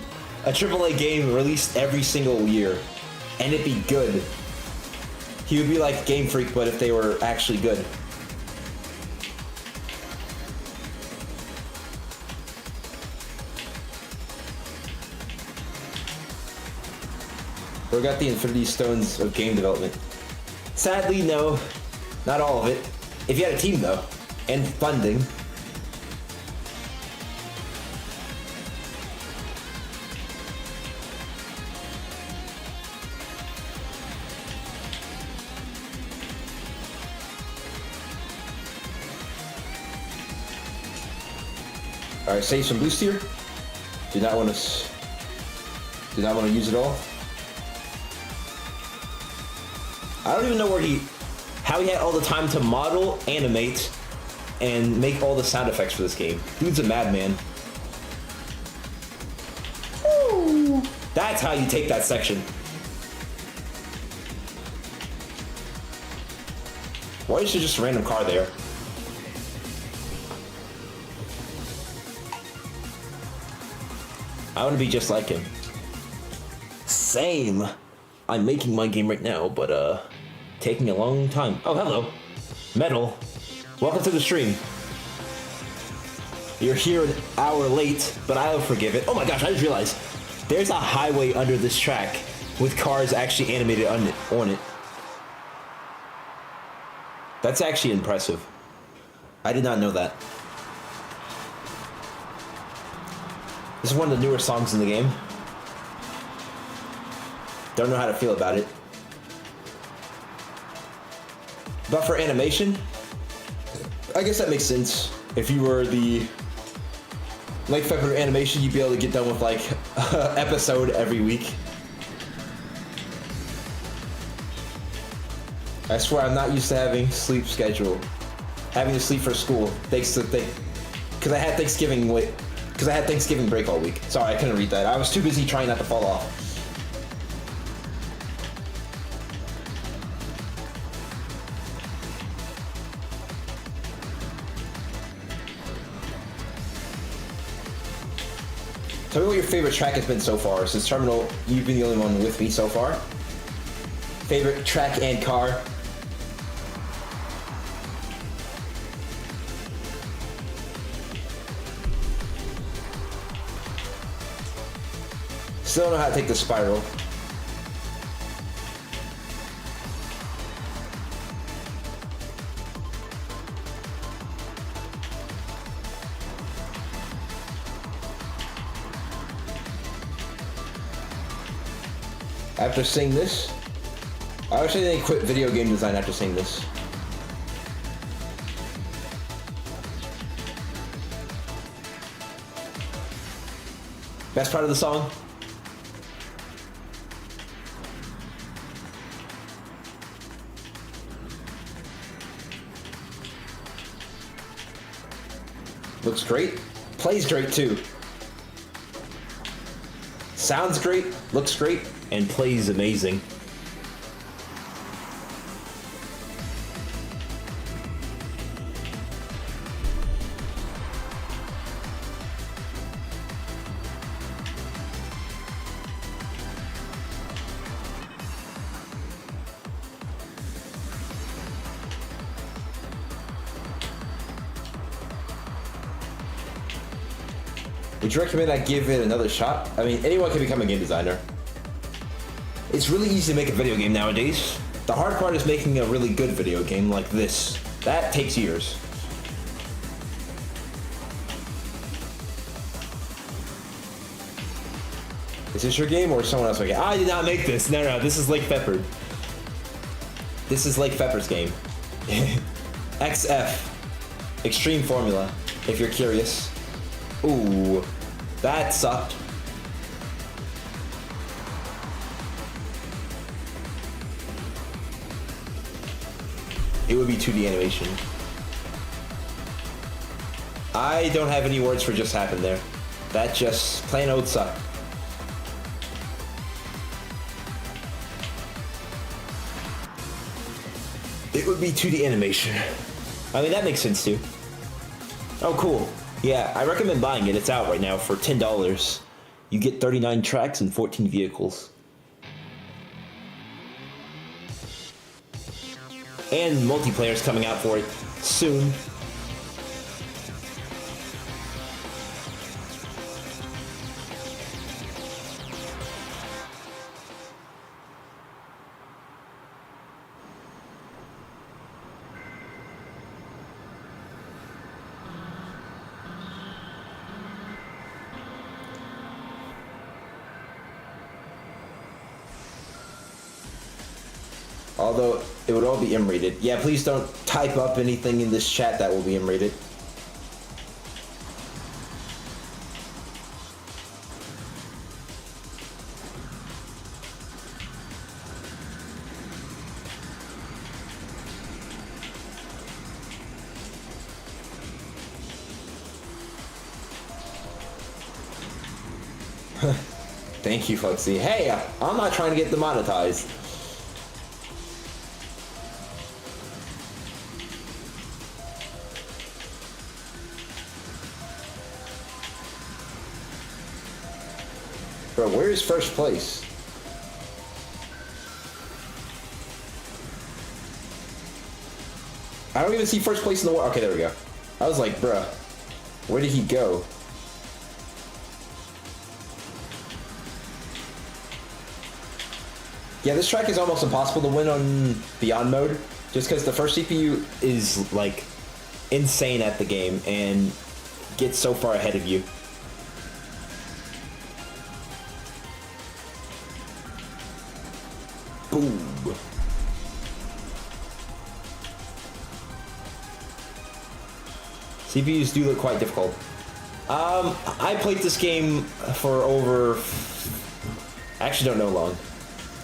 a AAA game released every single year, and it'd be good. He would be like Game Freak, but if they were actually good. We got the Infinity Stones of game development. Sadly, no, not all of it. If you had a team though, and funding. All right, save some boost here. Do not want to use it all. I don't even know how he had all the time to model, animate, and make all the sound effects for this game. Dude's a madman. Woo! That's how you take that section. Why is there just a random car there? I want to be just like him. Same. I'm making my game right now, but taking a long time. Oh, hello. Metal. Welcome to the stream. You're here an hour late, but I'll forgive it. Oh my gosh, I just realized there's a highway under this track. with cars actually animated on it. That's actually impressive. I did not know that. This is one of the newer songs in the game. Don't know how to feel about it. But for animation, I guess that makes sense. If you were the Lake Pepper animation, you'd be able to get done with like an episode every week. I swear I'm not used to having sleep schedule. Having to sleep for school. Thanks to because I had Thanksgiving break all week. Sorry, I couldn't read that. I was too busy trying not to fall off. Tell me what your favorite track has been so far. Since Terminal, you've been the only one with me so far. Favorite track and car. Still don't know how to take the spiral. After seeing this, I wish I didn't quit video game design after seeing this. Best part of the song? Looks great. Plays great too. Sounds great, looks great, and plays amazing. Would you recommend I give it another shot? I mean, anyone can become a game designer. It's really easy to make a video game nowadays. The hard part is making a really good video game like this. That takes years. Is this your game or is someone else making it? I did not make this. No, this is Lake Pepper. This is Lake Pepper's game. XF. Extreme Formula, if you're curious. Ooh, that sucked. It would be 2D animation. I don't have any words for just happened there. That just plain old sucked. It would be 2D animation. I mean, that makes sense too. Oh, cool. Yeah, I recommend buying it. It's out right now for $10. You get 39 tracks and 14 vehicles. And multiplayer's coming out for it soon. Although it would all be M-rated. Yeah, please don't type up anything in this chat that will be M-rated. Thank you, Flexi. Hey, I'm not trying to get demonetized. Bro, where is first place? I don't even see first place in the world. Okay, there we go. I was like, bruh, where did he go? Yeah, this track is almost impossible to win on Beyond mode, just because the first CPU is, like, insane at the game and gets so far ahead of you. Boom. CPUs do look quite difficult. I played this game for over... I actually don't know long.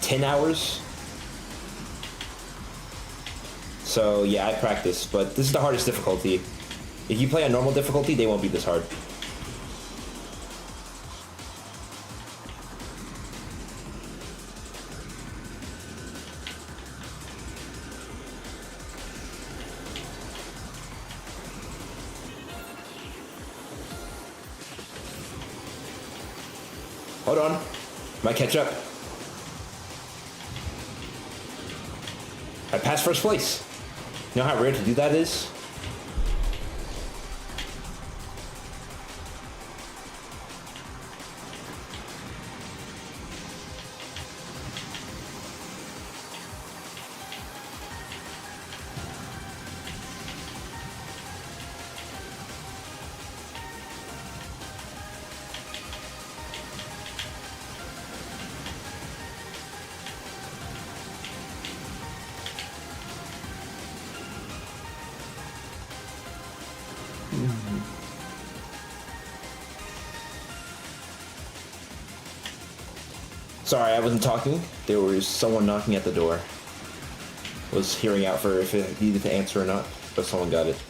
10 hours? So yeah, I practiced, but this is the hardest difficulty. If you play on normal difficulty, they won't be this hard. Hold on. Might catch up. I passed first place. You know how rare to do that is? Sorry, I wasn't talking. There was someone knocking at the door. Was hearing out for if it needed to answer or not, but someone got it.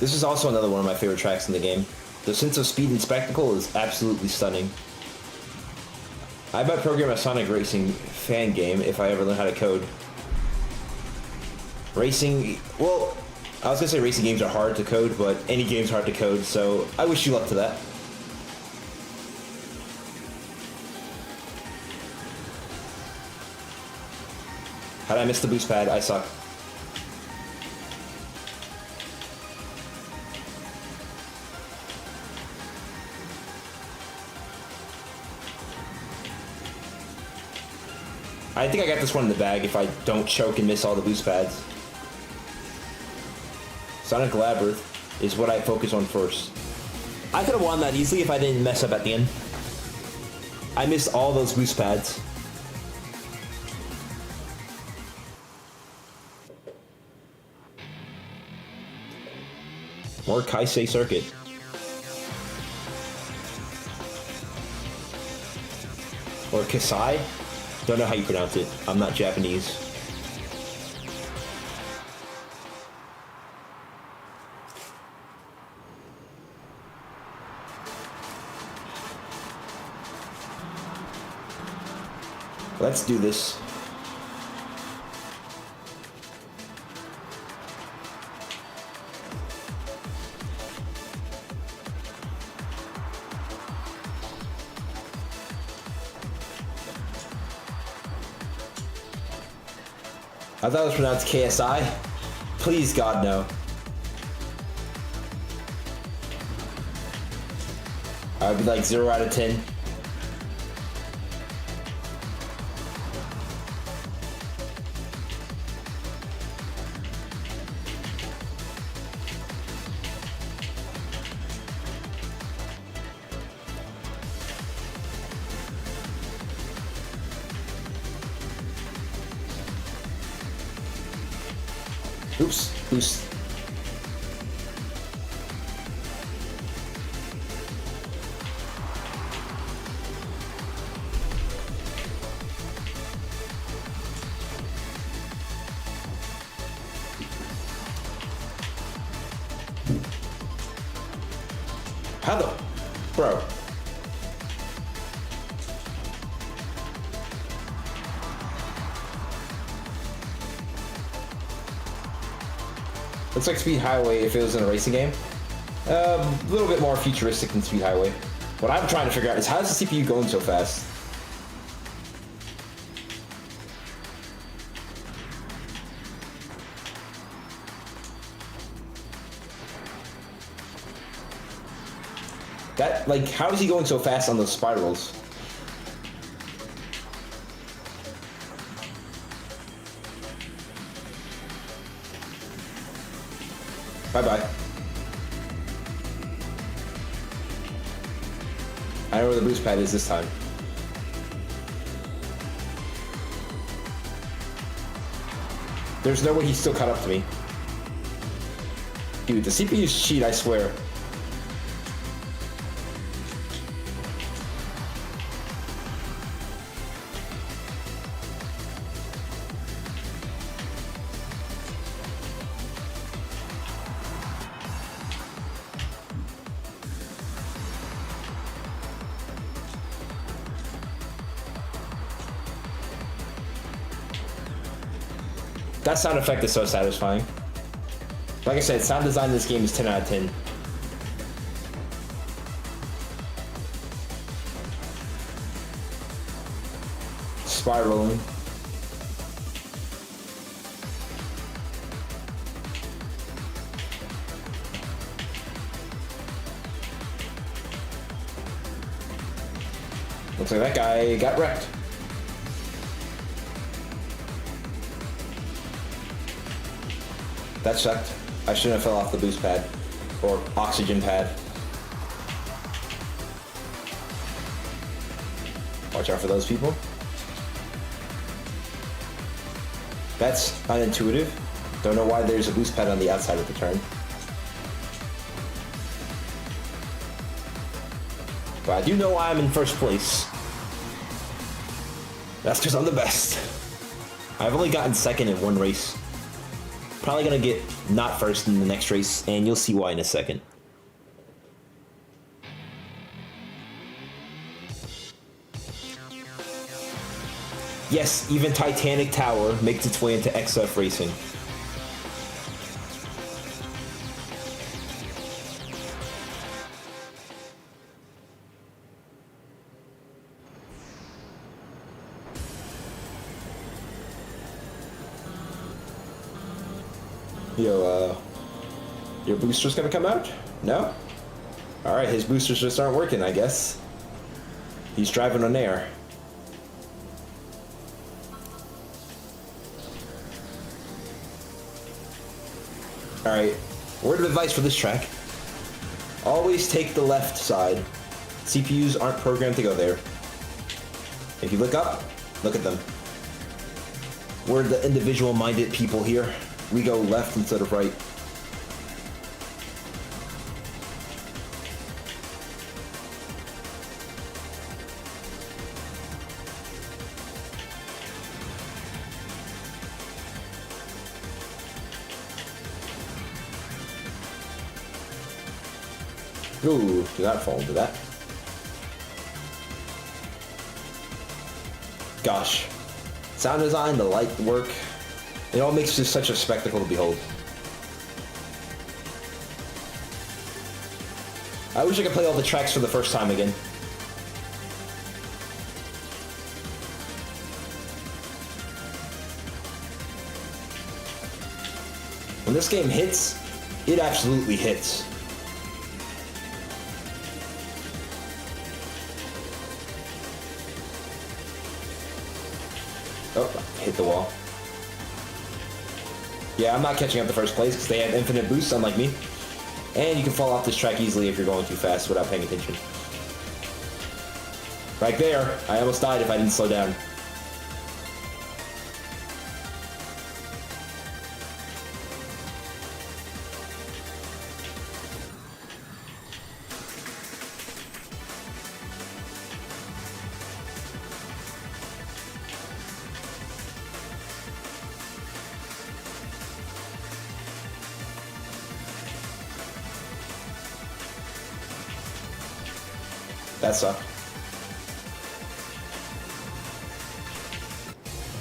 This is also another one of my favorite tracks in the game. The sense of speed and spectacle is absolutely stunning. I might program a Sonic Racing fan game if I ever learn how to code. Racing, well, I was gonna say racing games are hard to code, but any game's hard to code, so I wish you luck to that. How'd I miss the boost pad? I suck. I think I got this one in the bag if I don't choke and miss all the boost pads. Sonic Labyrinth is what I focus on first. I could have won that easily if I didn't mess up at the end. I missed all those boost pads. More Kaisei Circuit. Or Kasai? Don't know how you pronounce it. I'm not Japanese. Let's do this. I thought it was pronounced KSI. Please, God, no. I would be like 0 out of 10. Oops, boost. How the... Bro. Looks like Speed Highway if it was in a racing game. A little bit more futuristic than Speed Highway. What I'm trying to figure out is how is the CPU going so fast? That, like, how is he going so fast on those spirals? Bye-bye. I know where the boost pad is this time. There's no way he's still caught up to me. Dude, the CPU's cheat, I swear. That sound effect is so satisfying. Like I said, sound design in this game is 10 out of 10. Spiraling. Looks like that guy got wrecked. That sucked. I shouldn't have fell off the boost pad. Or oxygen pad. Watch out for those people. That's unintuitive. Don't know why there's a boost pad on the outside of the turn. But I do know why I'm in first place. That's because I'm the best. I've only gotten second in one race. Probably gonna get not first in the next race, and you'll see why in a second. Yes, even Titanic Tower makes its way into XF Racing. Yo, your booster's gonna come out? No? Alright, his boosters just aren't working, I guess. He's driving on air. Alright, word of advice for this track. Always take the left side. CPUs aren't programmed to go there. If you look up, look at them. We're the individual-minded people here. We go left instead of right. Ooh, do not fall into that. Gosh. Sound design, the light work. It all makes this such a spectacle to behold. I wish I could play all the tracks for the first time again. When this game hits, it absolutely hits. Oh, hit the wall. Yeah, I'm not catching up to first place because they have infinite boosts, unlike me. And you can fall off this track easily if you're going too fast without paying attention. Right there, I almost died if I didn't slow down. That sucked.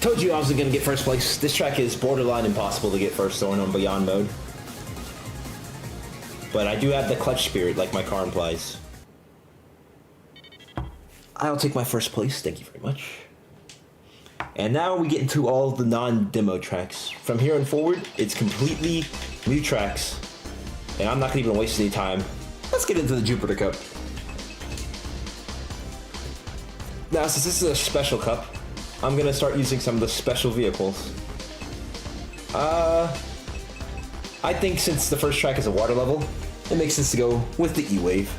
Told you I wasn't gonna get first place. This track is borderline impossible to get first going on Beyond mode. But I do have the clutch spirit like my car implies. I'll take my first place, thank you very much. And now we get into all the non-demo tracks. From here on forward, it's completely new tracks. And I'm not gonna even waste any time. Let's get into the Jupiter Cup. Now, since this is a special cup, I'm gonna start using some of the special vehicles. I think since the first track is a water level, it makes sense to go with the E-Wave.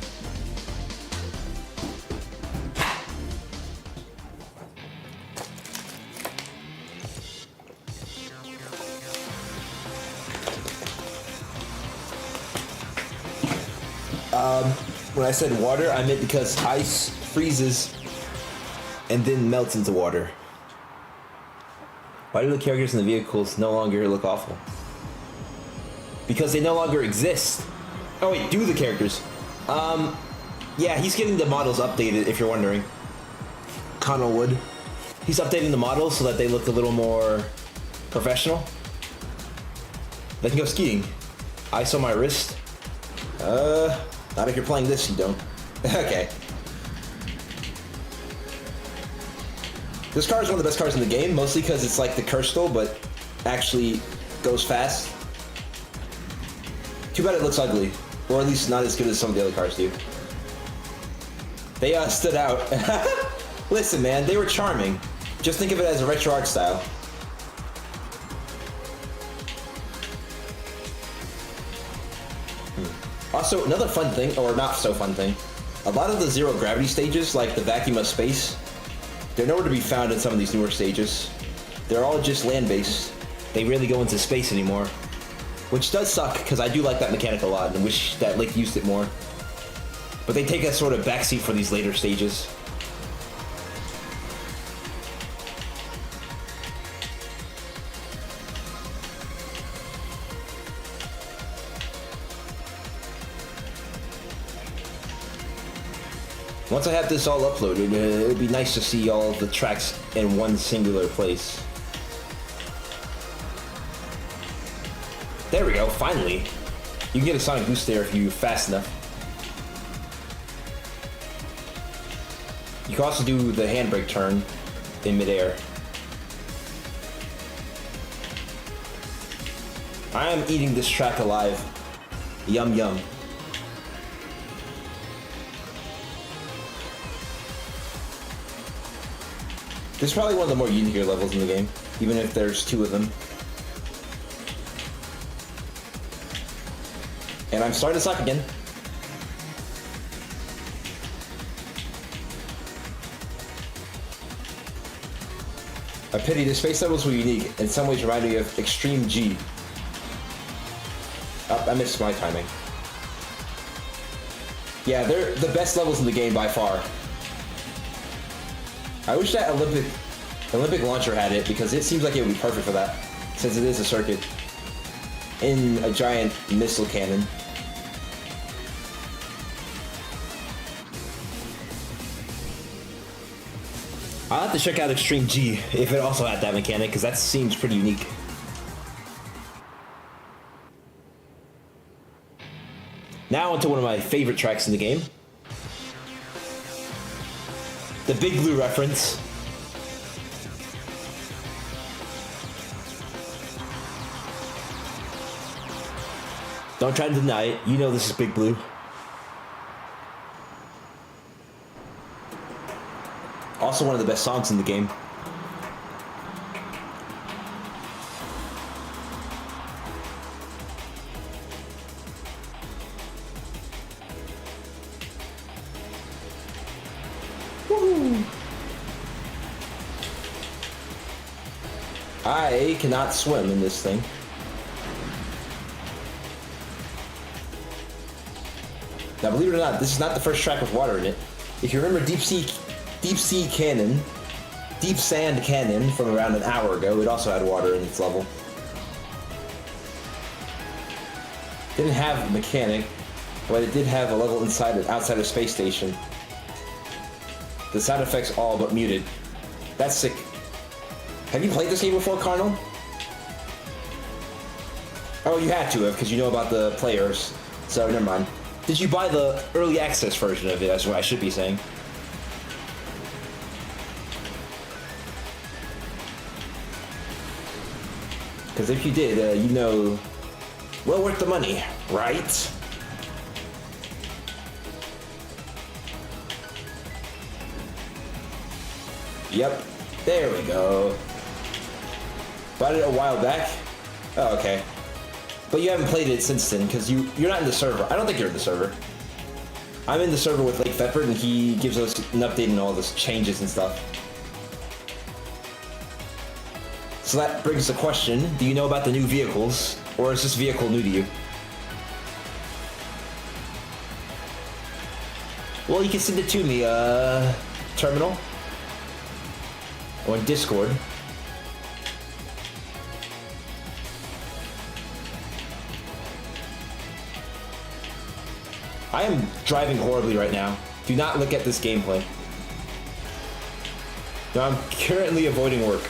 When I said water, I meant because ice freezes and then melts into water. Why do the characters in the vehicles no longer look awful? Because they no longer exist. Oh wait, do the characters? Yeah, he's getting the models updated, if you're wondering. Connell Wood. He's updating the models so that they look a little more professional. They can go skiing. Ice on my wrist. Not if you're playing this, you don't. Okay. This car is one of the best cars in the game, mostly because it's like the Kerstal, but actually goes fast. Too bad it looks ugly, or at least not as good as some of the other cars do. They stood out. Listen, man, they were charming. Just think of it as a retro art style. Also, another fun thing, or not so fun thing, a lot of the zero gravity stages, like the vacuum of space, they're nowhere to be found in some of these newer stages. They're all just land-based. They rarely go into space anymore. Which does suck, because I do like that mechanic a lot and wish that Lake used it more. But they take a sort of backseat for these later stages. Once I have this all uploaded, it would be nice to see all of the tracks in one singular place. There we go, finally. You can get a Sonic Boost there if you're fast enough. You can also do the handbrake turn in midair. I am eating this track alive. Yum yum. This is probably one of the more unique levels in the game, even if there's two of them. And I'm starting to suck again. I pity the space levels were unique, in some ways reminded me of Extreme G. Oh, I missed my timing. Yeah, they're the best levels in the game by far. I wish that Olympic launcher had it, because it seems like it would be perfect for that, since it is a circuit in a giant missile cannon. I'll have to check out Extreme G if it also had that mechanic, because that seems pretty unique. Now onto one of my favorite tracks in the game. The Big Blue reference. Don't try to deny it, you know this is Big Blue. Also one of the best songs in the game. Woohoo! I cannot swim in this thing. Now, believe it or not, this is not the first track with water in it. If you remember Deep Sand Cannon from around an hour ago, it also had water in its level. Didn't have a mechanic, but it did have a level outside of Space Station. The sound effects all but muted. That's sick. Have you played this game before, Cardinal? Oh, you had to have, because you know about the players. So, never mind. Did you buy the early access version of it? That's what I should be saying. Because if you did, you know, well worth the money, right? Yep. There we go. Bought it a while back. Oh, okay. But you haven't played it since then, because you're not in the server. I don't think you're in the server. I'm in the server with Lake Pepper, and he gives us an update on all this changes and stuff. So that brings the question, do you know about the new vehicles, or is this vehicle new to you? Well, you can send it to me, terminal, or Discord. I am driving horribly right now. Do not look at this gameplay. No, I'm currently avoiding work.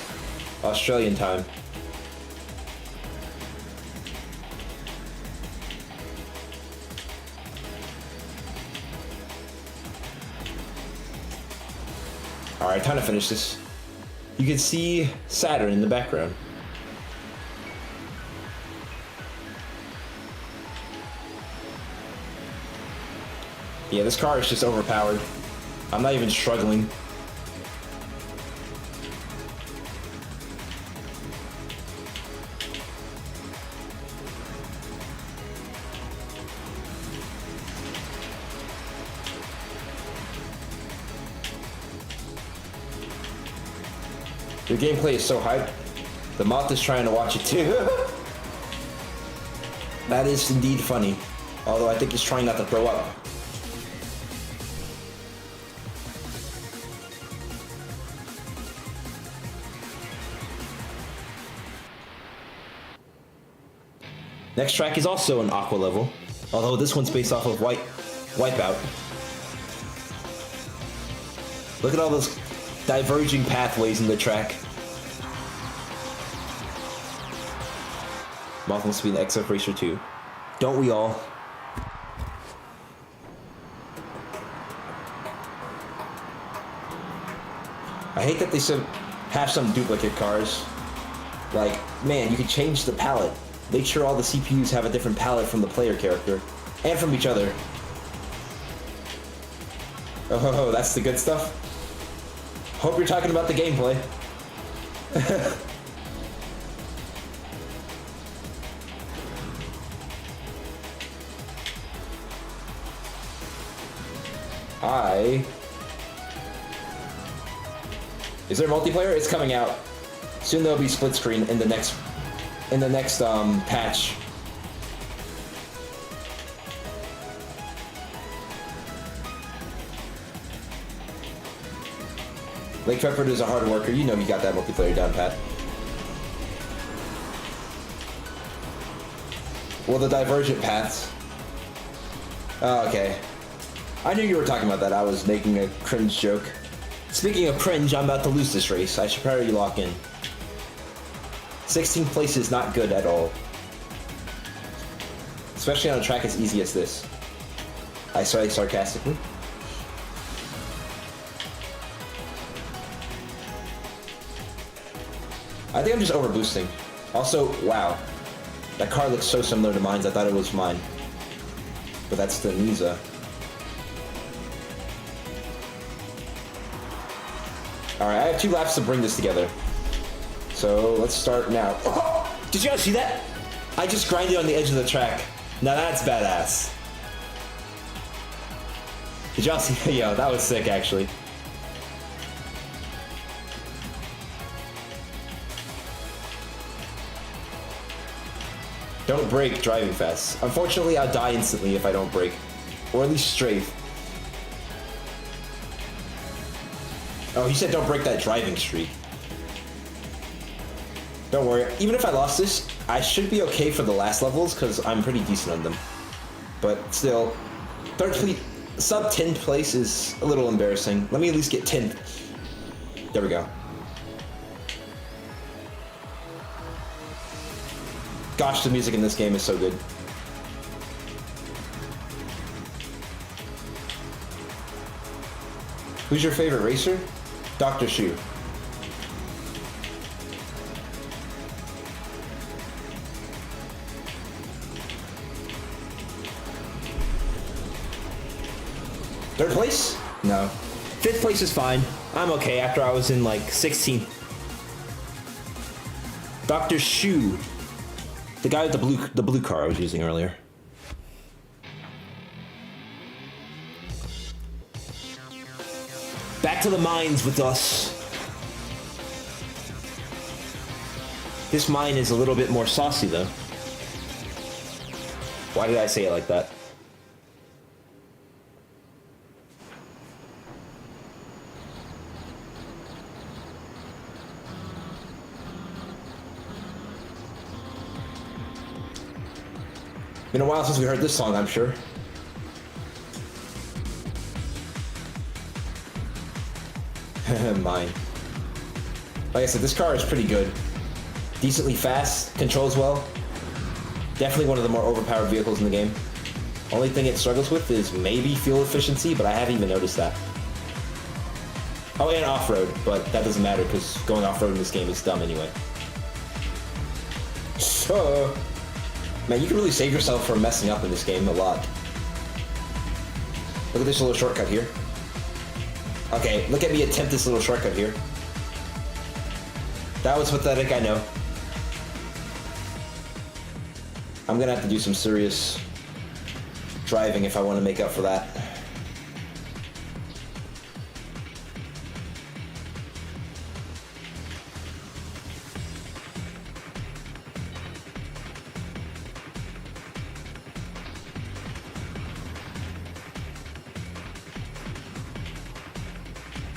Australian time. Alright, time to finish this. You can see Saturn in the background. Yeah, this car is just overpowered. I'm not even struggling. Your gameplay is so hyped. The moth is trying to watch it too. That is indeed funny. Although I think he's trying not to throw up. Next track is also an Aqua level, although this one's based off of Wipeout. Look at all those diverging pathways in the track. Moth wants to be an XF Racer too. Don't we all? I hate that they have some duplicate cars. Like, man, you could change the palette. Make sure all the CPUs have a different palette from the player character. And from each other. Oh, that's the good stuff? Hope you're talking about the gameplay. Is there multiplayer? It's coming out. Soon there'll be split screen in the next patch. Lake Pepper is a hard worker. You know he got that multiplayer down pat. Well, the divergent paths. Oh, okay. I knew you were talking about that. I was making a cringe joke. Speaking of cringe, I'm about to lose this race. I should probably lock in. 16th place is not good at all. Especially on a track as easy as this. I say sarcastically. I think I'm just overboosting. Also, wow. That car looks so similar to mine, I thought it was mine. But that's the Niza. Alright, I have 2 laps to bring this together. So, let's start now. Oh, did you guys see that? I just grinded on the edge of the track. Now that's badass. Did y'all see? Yo, that was sick, actually. Don't brake driving fast. Unfortunately, I'll die instantly if I don't brake. Or at least strafe. Oh, he said don't break that driving streak. Don't worry. Even if I lost this, I should be okay for the last levels because I'm pretty decent on them. But still, sub 10th place is a little embarrassing. Let me at least get 10th. There we go. Gosh, the music in this game is so good. Who's your favorite racer? Dr. Shu. Third place? No. 5th place is fine. I'm okay after I was in like 16th. Dr. Shu. The guy with the blue car I was using earlier. Back to the mines with us. This mine is a little bit more saucy though. Why did I say it like that? Been a while since we heard this song, I'm sure. Mine. Like I said, this car is pretty good. Decently fast, controls well. Definitely one of the more overpowered vehicles in the game. Only thing it struggles with is maybe fuel efficiency, but I haven't even noticed that. Oh, and off-road, but that doesn't matter because going off-road in this game is dumb anyway. So, man, you can really save yourself from messing up in this game a lot. Look at this little shortcut here. Okay, look at me attempt this little shortcut here. That was pathetic, I know. I'm gonna have to do some serious driving if I want to make up for that.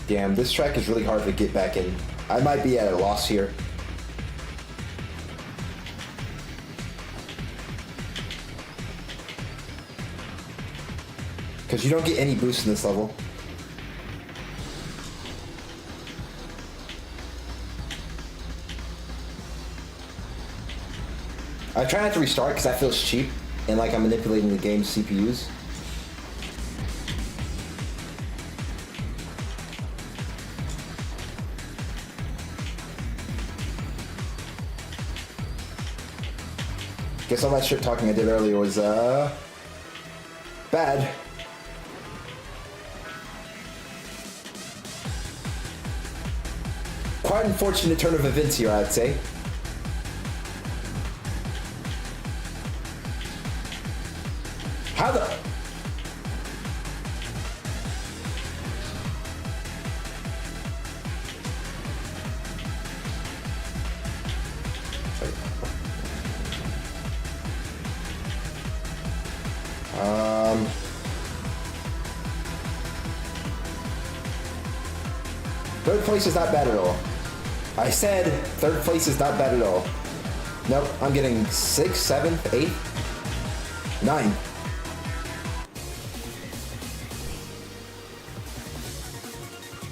Damn, this track is really hard to get back in. I might be at a loss here. Because you don't get any boost in this level. I try not to restart because that feels cheap and like I'm manipulating the game's CPUs. Guess all that shit talking I did earlier was, bad. Quite unfortunate turn of events here, I'd say. How the... Third place is not bad at all. I said third place is not bad at all. Nope, I'm getting 6th, 7th, 8th, 9.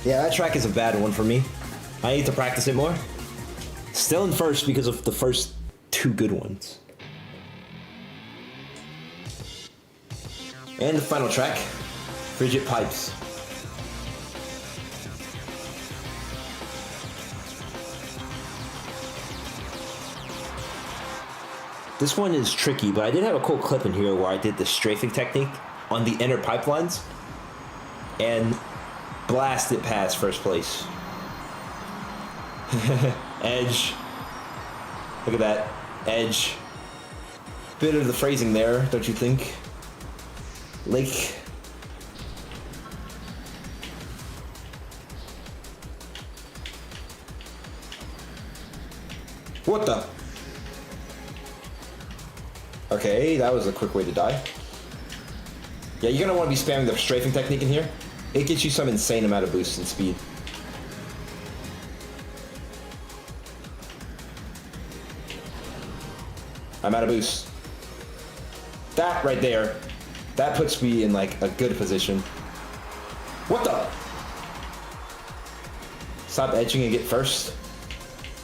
Yeah, that track is a bad one for me. I need to practice it more. Still in first because of the first 2 good ones. And the final track, Frigid Pipes. This one is tricky, but I did have a cool clip in here where I did the strafing technique on the inner pipelines and blasted past first place. Edge. Look at that. Edge. Bit of the phrasing there, don't you think? Lake. What the? Okay, that was a quick way to die. Yeah, you're gonna want to be spamming the strafing technique in here. It gets you some insane amount of boost and speed. I'm out of boost. That right there, that puts me in like a good position. What the? Stop edging and get first.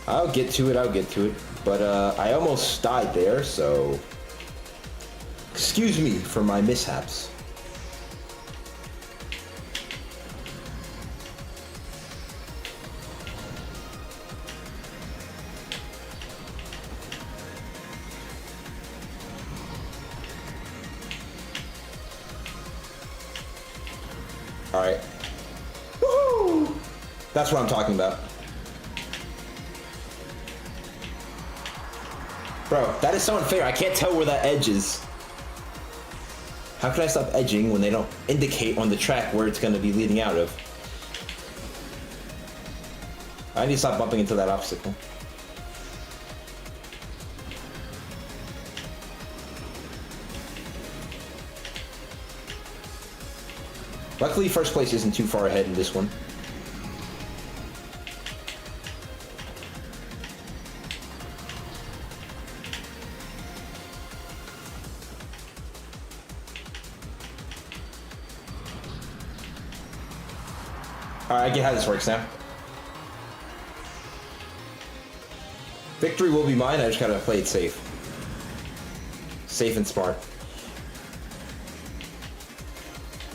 I'll get to it, But I almost died there, so excuse me for my mishaps. All right. That's what I'm talking about. Bro, that is so unfair. I can't tell where that edge is. How can I stop edging when they don't indicate on the track where it's going to be leading out of? I need to stop bumping into that obstacle. Luckily, first place isn't too far ahead in this one. Alright, I get how this works now. Victory will be mine, I just gotta play it safe. Safe and smart.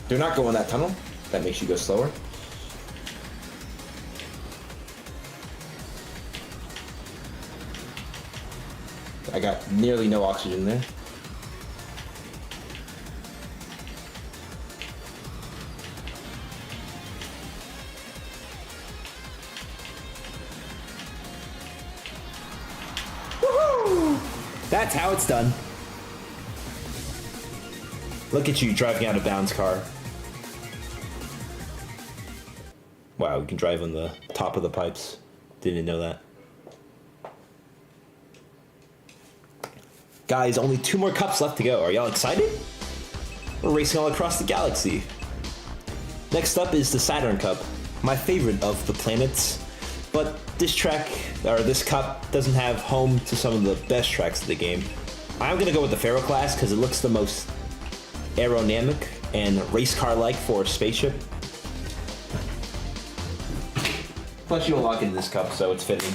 Do not go in that tunnel. That makes you go slower. I got nearly no oxygen there. That's how it's done. Look at you driving out of bounds car. Wow, we can drive on the top of the pipes. Didn't know that. Guys, only 2 more cups left to go. Are y'all excited? We're racing all across the galaxy. Next up is the Saturn Cup, my favorite of the planets. But this track, or this cup, doesn't have home to some of the best tracks of the game. I'm gonna go with the Pharaoh class because it looks the most aerodynamic and race car-like for a spaceship. Plus you'll lock into this cup, so it's fitting.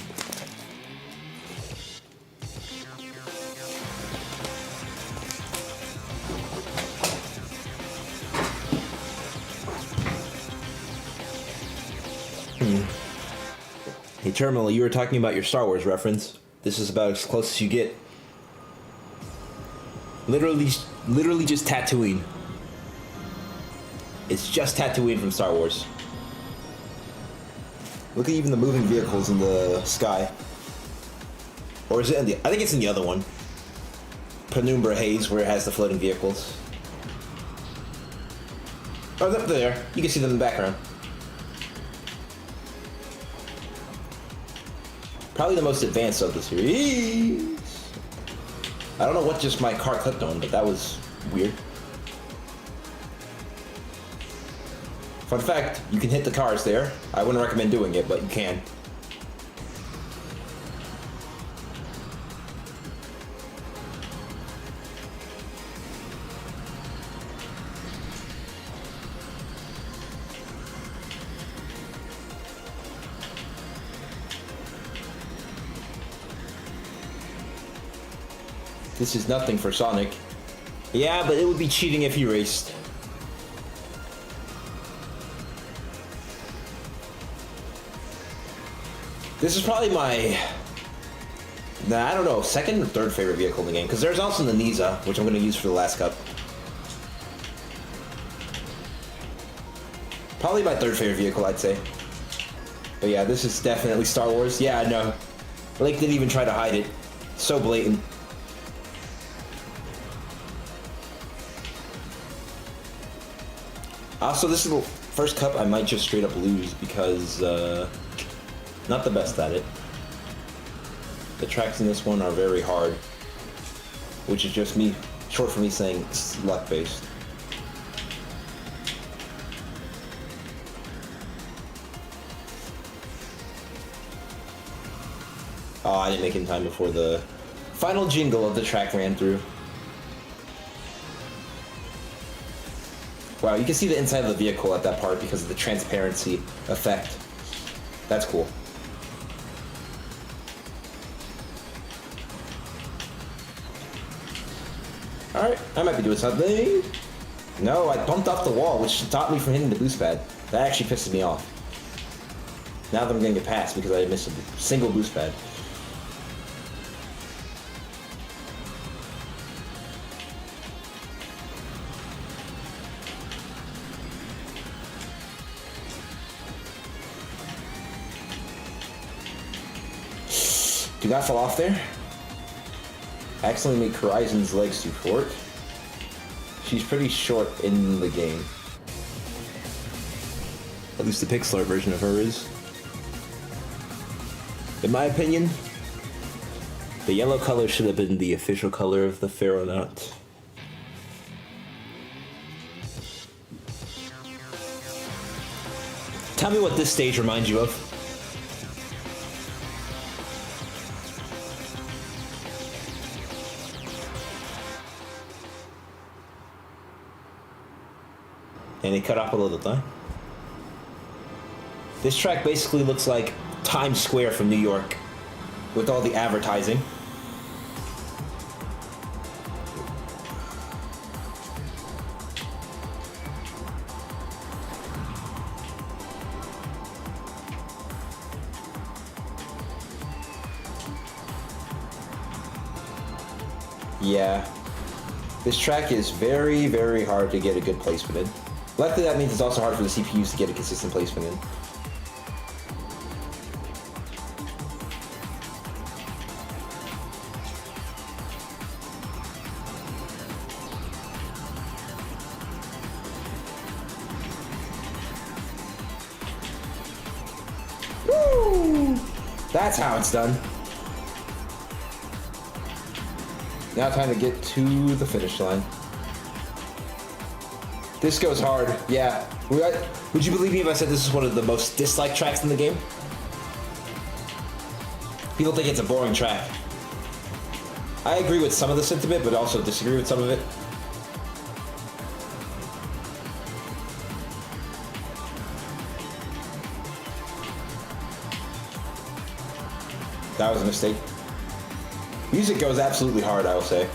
Hey Terminal, you were talking about your Star Wars reference. This is about as close as you get. Literally just Tatooine. It's just Tatooine from Star Wars. Look at even the moving vehicles in the sky. Or is it in the... I think it's in the other one. Penumbra Haze, where it has the floating vehicles. Oh, they're up there. You can see them in the background. Probably the most advanced of the series. I don't know what just my car clipped on, but that was weird. Fun fact, you can hit the cars there. I wouldn't recommend doing it, but you can. This is nothing for Sonic. Yeah, but it would be cheating if he raced. This is probably my... I don't know, second or third favorite vehicle in the game. Because there's also the Niza, which I'm going to use for the last cup. Probably my third favorite vehicle, I'd say. But yeah, this is definitely Star Wars. Yeah, I know. Blake didn't even try to hide it. So blatant. Also, this is the first cup I might just straight up lose because, not the best at it. The tracks in this one are very hard, which is just me, short for me saying luck-based. Oh, I didn't make it in time before the final jingle of the track ran through. Wow, you can see the inside of the vehicle at that part because of the transparency effect. That's cool. Alright, I might be doing something. No, I bumped off the wall, which stopped me from hitting the boost pad. That actually pisses me off. Now that I'm gonna get past because I missed a single boost pad. Do not fall off there. Accidentally make Horizon's legs too short. She's pretty short in the game. At least the pixel art version of her is. In my opinion, the yellow color should have been the official color of the Pharaohnaut. Tell me what this stage reminds you of. And it cut off below the line. This track basically looks like Times Square from New York with all the advertising. Yeah, this track is very, very hard to get a good placement in. Luckily, that means it's also hard for the CPUs to get a consistent placement in. Woo! That's how it's done. Now time to get to the finish line. This goes hard, yeah. Would you believe me if I said this is one of the most disliked tracks in the game? People think it's a boring track. I agree with some of the sentiment, but also disagree with some of it. That was a mistake. Music goes absolutely hard, I will say.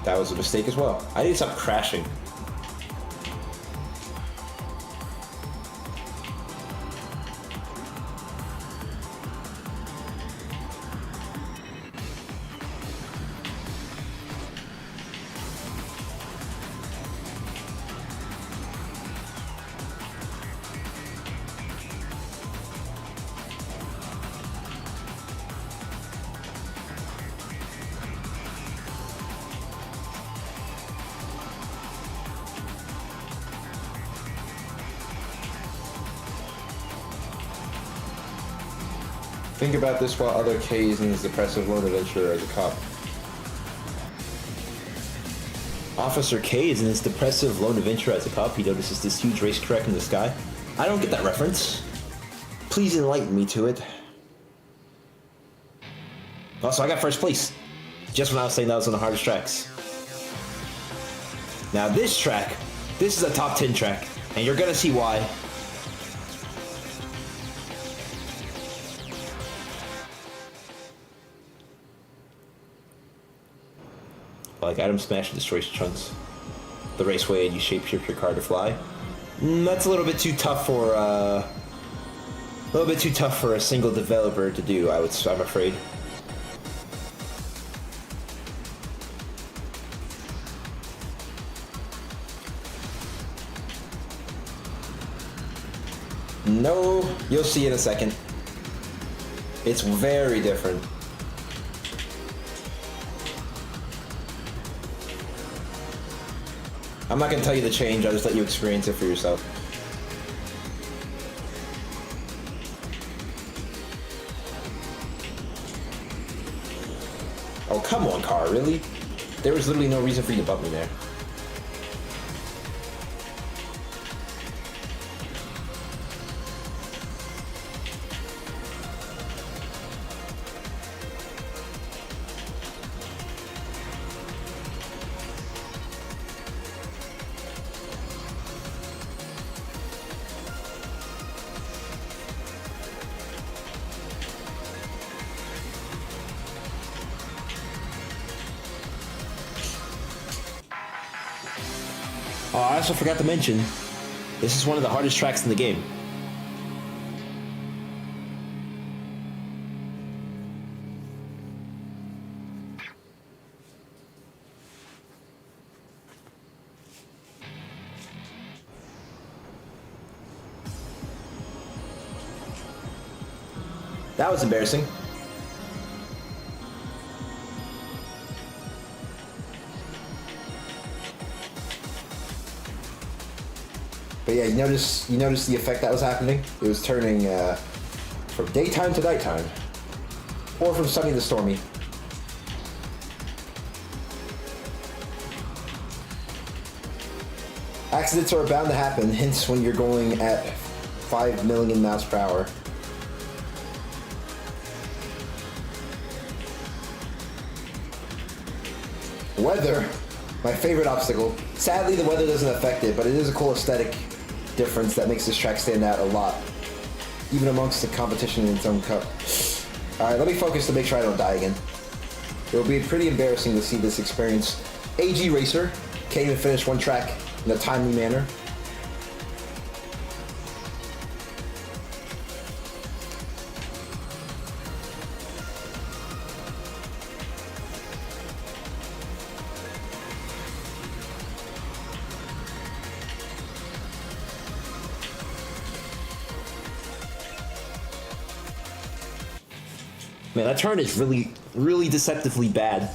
That was a mistake as well. I need to stop crashing. Think about this while other K's in his depressive lone adventure as a cop. Officer K is in his depressive lone adventure as a cop. He notices this huge racetrack in the sky. I don't get that reference. Please enlighten me to it. Also, I got first place. Just when I was saying that was one of the hardest tracks. Now this track, this is a top 10 track, and you're gonna see why. Like Atom Smash destroys chunks. The raceway and you shapeshift your car to fly. That's a little bit too tough for a single developer to do. I'm afraid. No, you'll see in a second. It's very different. I'm not going to tell you the change, I'll just let you experience it for yourself. Oh, come on, car, really? There was literally no reason for you to bump me there. Oh, I also forgot to mention, this is one of the hardest tracks in the game. That was embarrassing. But yeah, you notice the effect that was happening? It was turning from daytime to nighttime. Or from sunny to stormy. Accidents are bound to happen, hence when you're going at 5 million miles per hour. Weather, my favorite obstacle. Sadly, the weather doesn't affect it, but it is a cool aesthetic difference that makes this track stand out a lot, even amongst the competition in its own cup. Alright, let me focus to make sure I don't die again. It will be pretty embarrassing to see this experience. AG Racer can't even finish one track in a timely manner. Man, that turn is really, really deceptively bad.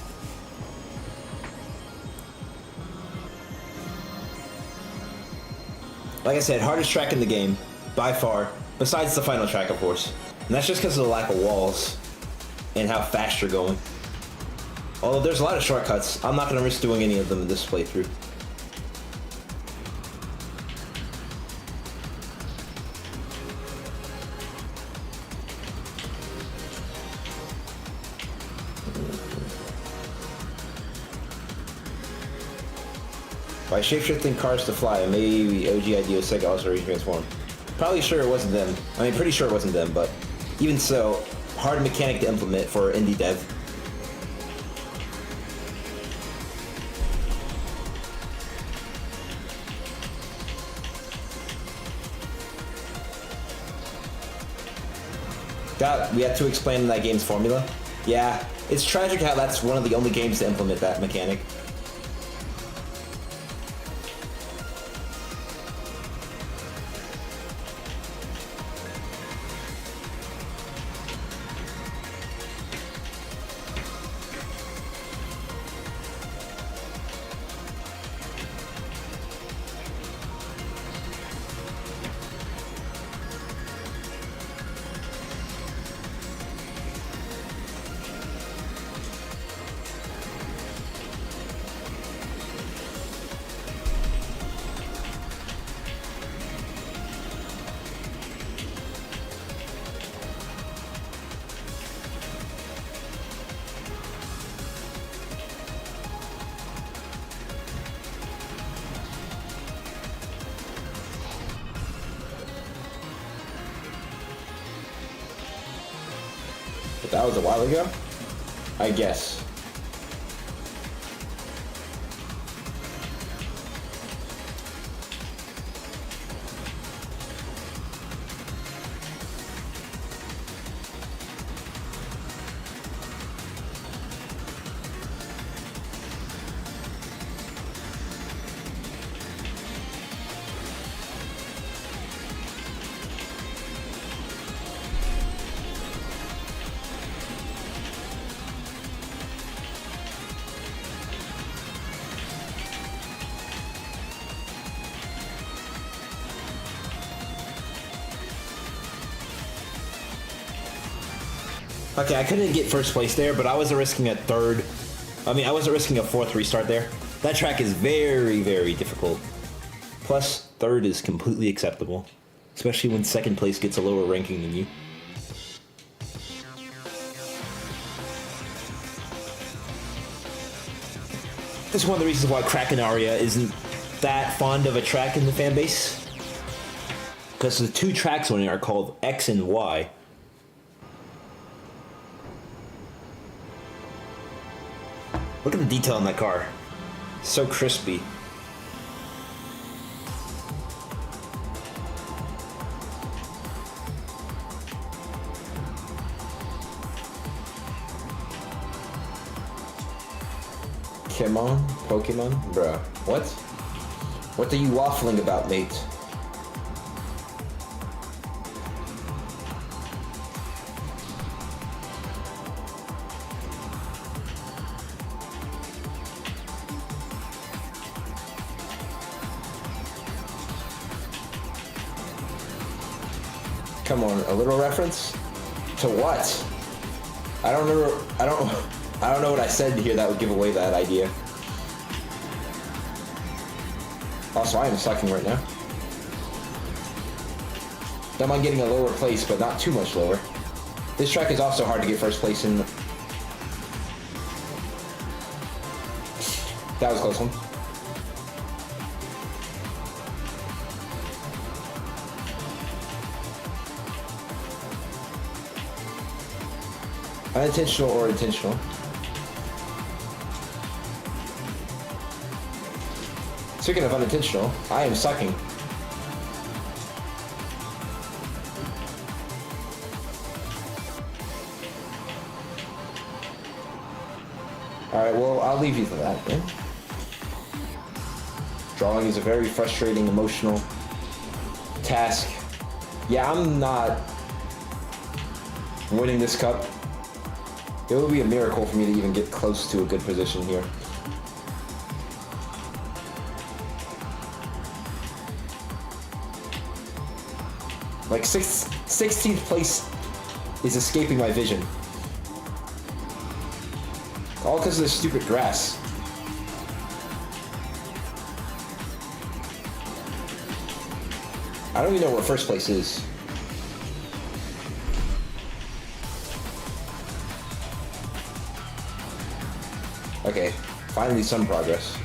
Like I said, hardest track in the game, by far, besides the final track, of course. And that's just because of the lack of walls and how fast you're going. Although there's a lot of shortcuts, I'm not going to risk doing any of them in this playthrough. By shapeshifting cars to fly, maybe OG Idea Sega also retransformed. Probably sure it wasn't them. I mean, pretty sure it wasn't them, but even so, hard mechanic to implement for indie dev. God, we had to explain that game's formula. Yeah, it's tragic how that's one of the only games to implement that mechanic. But that was a while ago? I guess. Okay, I couldn't get first place there, but I wasn't risking a third. I mean, I wasn't risking a fourth restart there. That track is very, very difficult. Plus, third is completely acceptable, especially when second place gets a lower ranking than you. This is one of the reasons why Kraken Aria isn't that fond of a track in the fan base. Because the two tracks on it are called X and Y. Look at the detail in that car. So crispy. Come on, Pokemon? Bruh. What? What are you waffling about, mate? Come on, a little reference? To what? I don't remember, I don't know what I said here that would give away that idea. Also, I am sucking right now. Don't mind getting a lower place, but not too much lower. This track is also hard to get first place in. That was a close one. Unintentional or intentional. Speaking of unintentional, I am sucking. Alright, well, I'll leave you to that then. Drawing is a very frustrating, emotional task. Yeah, I'm not winning this cup. It would be a miracle for me to even get close to a good position here. Like 16th place is escaping my vision. All because of this stupid grass. I don't even know where first place is. Okay, finally some progress.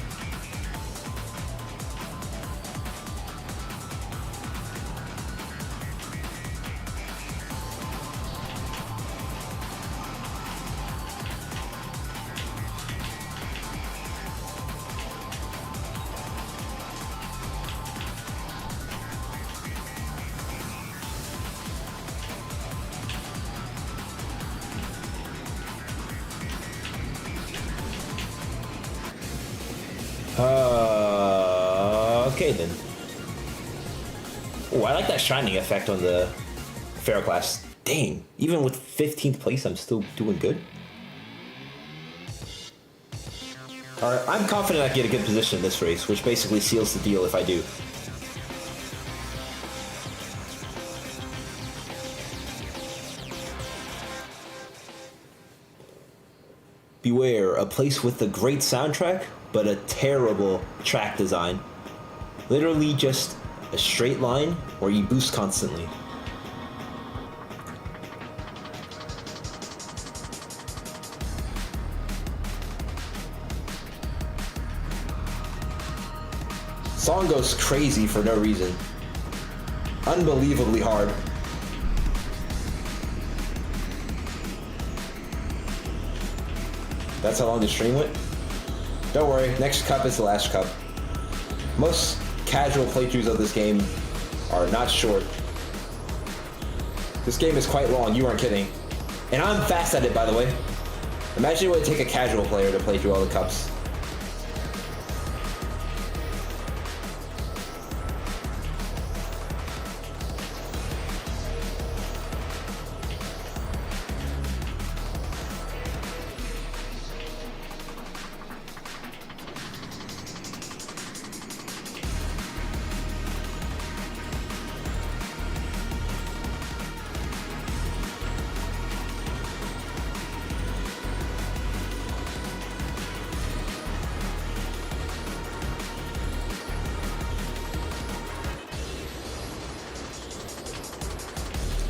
Okay then. Oh, I like that shining effect on the Ferroclast. Dang, even with 15th place, I'm still doing good. Alright, I'm confident I can get a good position in this race, which basically seals the deal if I do. Beware, a place with a great soundtrack, but a terrible track design. Literally just a straight line where you boost constantly. Song goes crazy for no reason. Unbelievably hard. That's how long the stream went? Don't worry, next cup is the last cup. Most casual playthroughs of this game are not short. This game is quite long, you aren't kidding. And I'm fast at it, by the way. Imagine it would take a casual player to play through all the cups.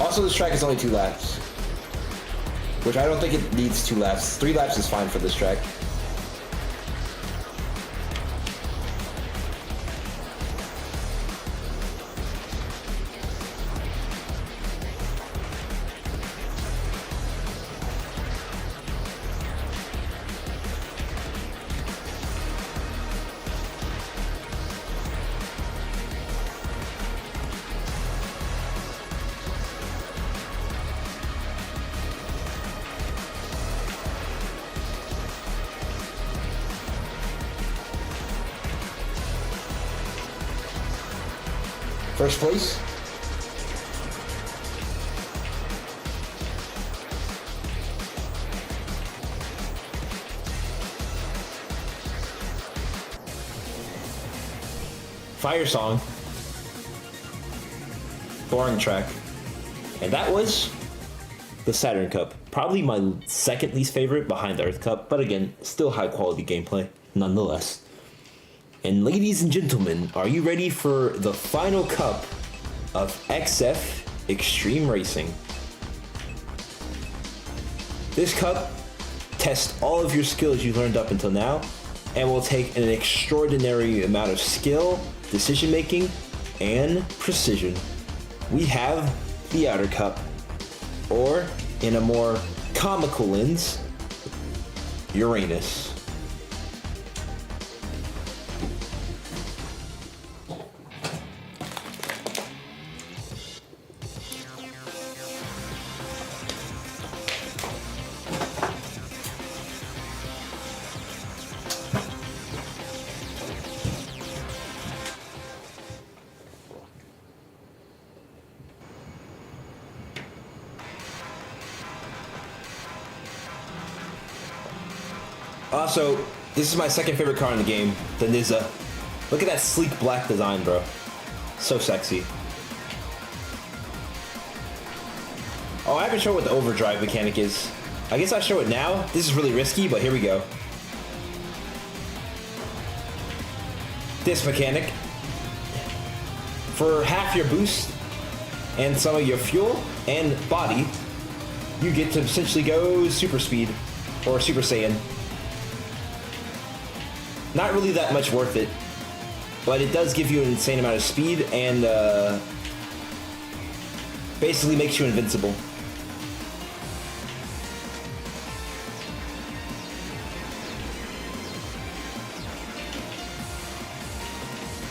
Also, this track is only 2 laps. Which I don't think it needs 2 laps. 3 laps is fine for this track. First place. Fire song. Boring track. And that was the Saturn Cup. Probably my second least favorite behind the Earth Cup, but again, still high quality gameplay, nonetheless. And ladies and gentlemen, are you ready for the final cup of XF Extreme Racing? This cup tests all of your skills you learned up until now, and will take an extraordinary amount of skill, decision making, and precision. We have the Outer Cup, or in a more comical lens, Uranus. Also, this is my second favorite car in the game, the Nizza. Look at that sleek black design, bro. So sexy. Oh, I haven't shown what the overdrive mechanic is. I guess I'll show it now. This is really risky, but here we go. This mechanic. For half your boost and some of your fuel and body, you get to essentially go super speed or Super Saiyan. Not really that much worth it, but it does give you an insane amount of speed and basically makes you invincible.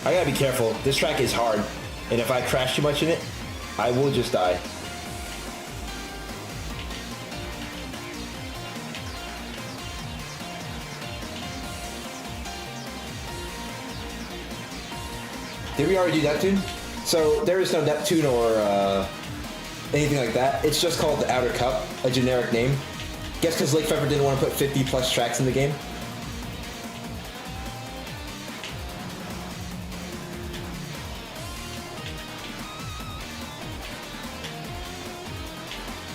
I gotta be careful. This track is hard, and if I crash too much in it, I will just die. Did we already do Neptune? So there is no Neptune or anything like that. It's just called the Outer Cup, a generic name. Guess because Lake Pfeffer didn't want to put 50 plus tracks in the game.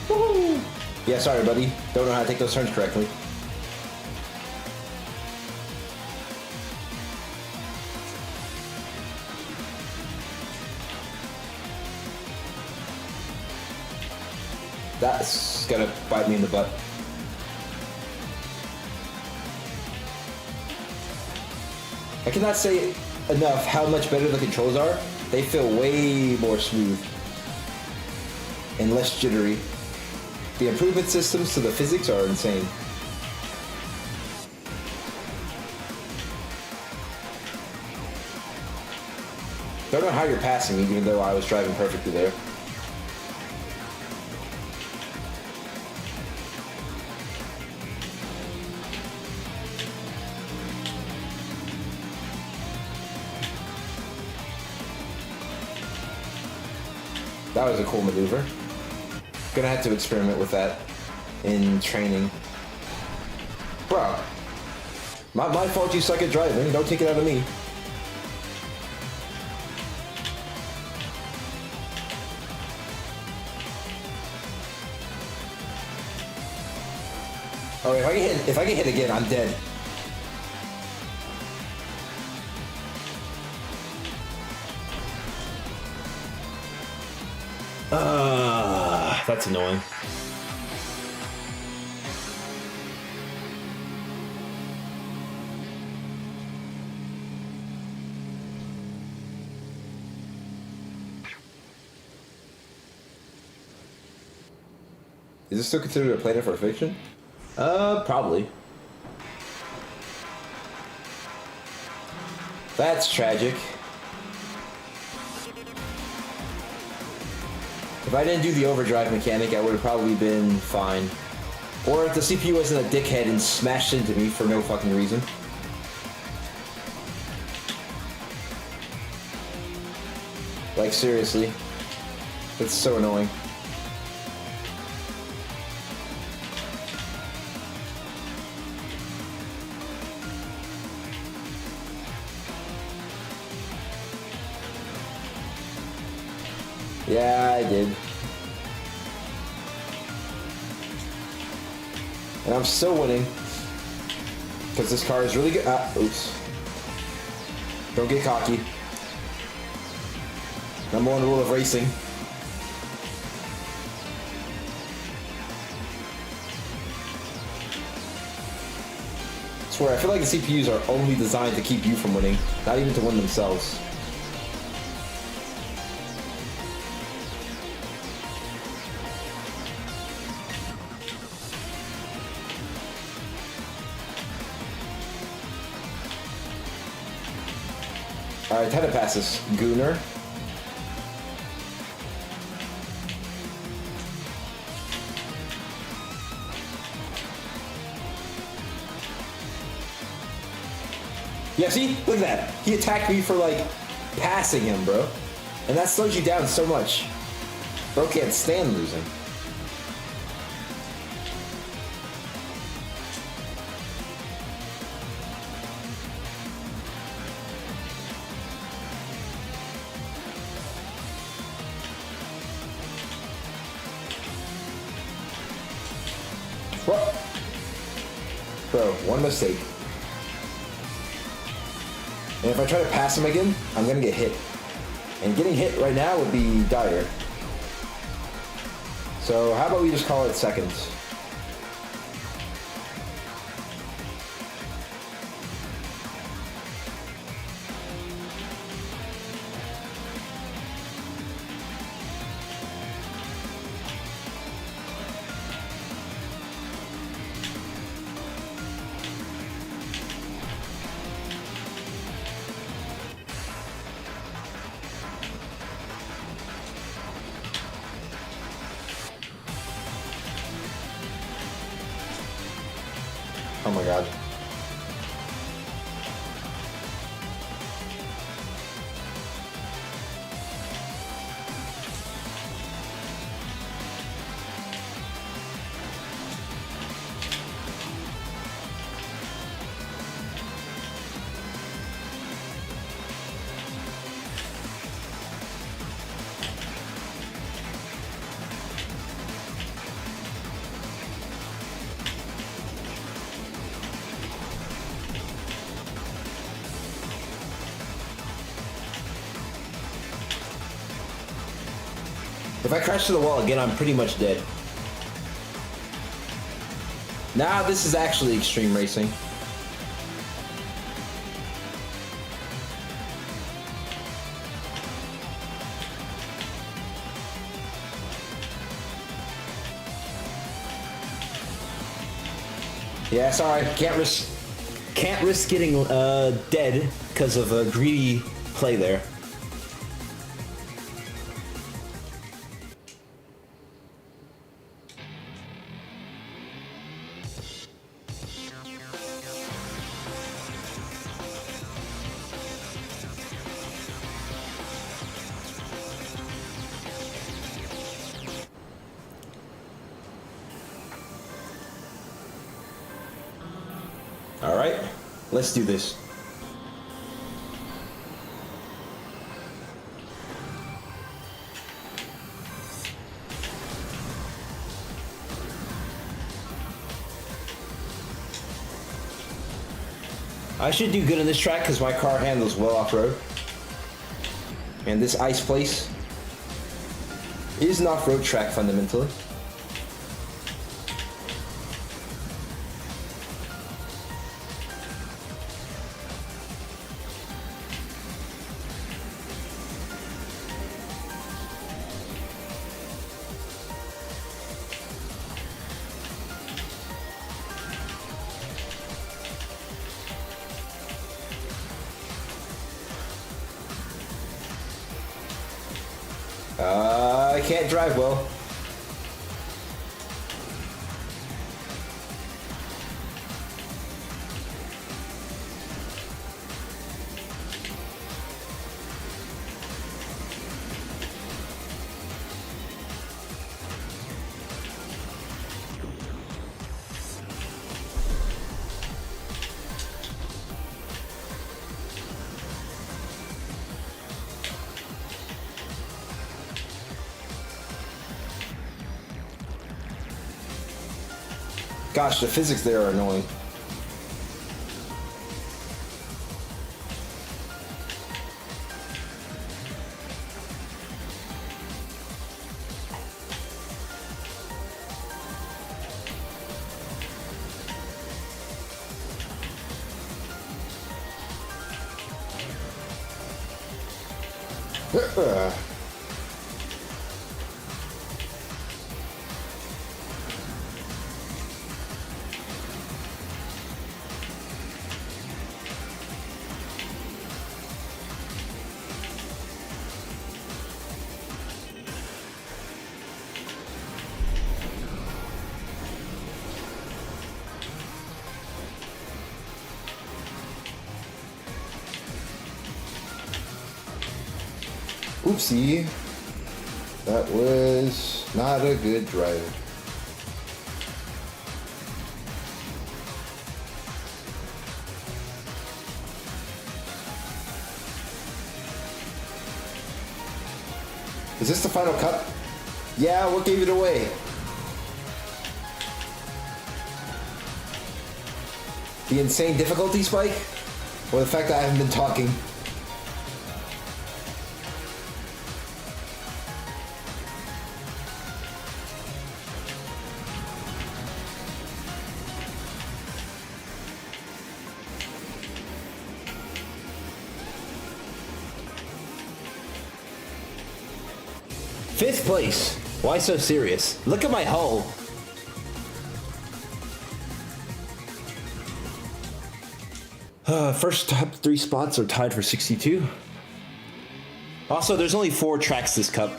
Woohoo! Yeah, sorry buddy. Don't know how to take those turns correctly. That's gonna bite me in the butt. I cannot say enough how much better the controls are. They feel way more smooth and less jittery. The improvement systems to the physics are insane. Don't know how you're passing me, even though I was driving perfectly there. That was a cool maneuver. Gonna have to experiment with that in training. Bro, my fault you suck at driving. Don't take it out of me. Oh, if I get hit again, I'm dead. That's annoying. Is this still considered a planet for fiction? Probably. That's tragic. If I didn't do the overdrive mechanic, I would have probably been fine. Or if the CPU wasn't a dickhead and smashed into me for no fucking reason. Like, seriously. It's so annoying. Yeah, I did. And I'm still winning. Because this car is really good. Oops. Don't get cocky. Number one rule of racing. I swear, I feel like the CPUs are only designed to keep you from winning, not even to win themselves. Alright, time to pass this gooner. Yeah, see? Look at that. He attacked me for, like, passing him, bro. And that slows you down so much. Bro can't stand losing. What? Bro, one mistake. And if I try to pass him again, I'm gonna get hit. And getting hit right now would be dire. So how about we just call it seconds? Oh my god. If I crash to the wall again, I'm pretty much dead. Now this is actually extreme racing. Yeah, sorry, can't risk getting dead because of a greedy play there. All right, let's do this. I should do good on this track because my car handles well off-road. And this ice place is an off-road track fundamentally. I can't drive well. Gosh, the physics there are annoying. Oopsie. That was not a good drive. Is this the final cup? Yeah, what gave it away? The insane difficulty spike? Or the fact that I haven't been talking? Fifth place. Why so serious? Look at my hull. First top 3 spots are tied for 62. Also, there's only 4 tracks this cup.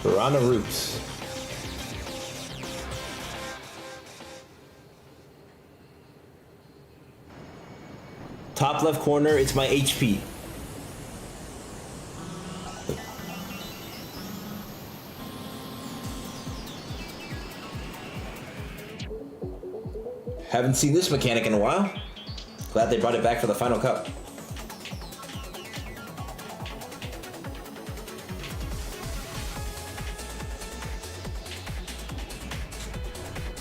Piranha Roots. Top left corner, it's my HP. Haven't seen this mechanic in a while. Glad they brought it back for the final cup.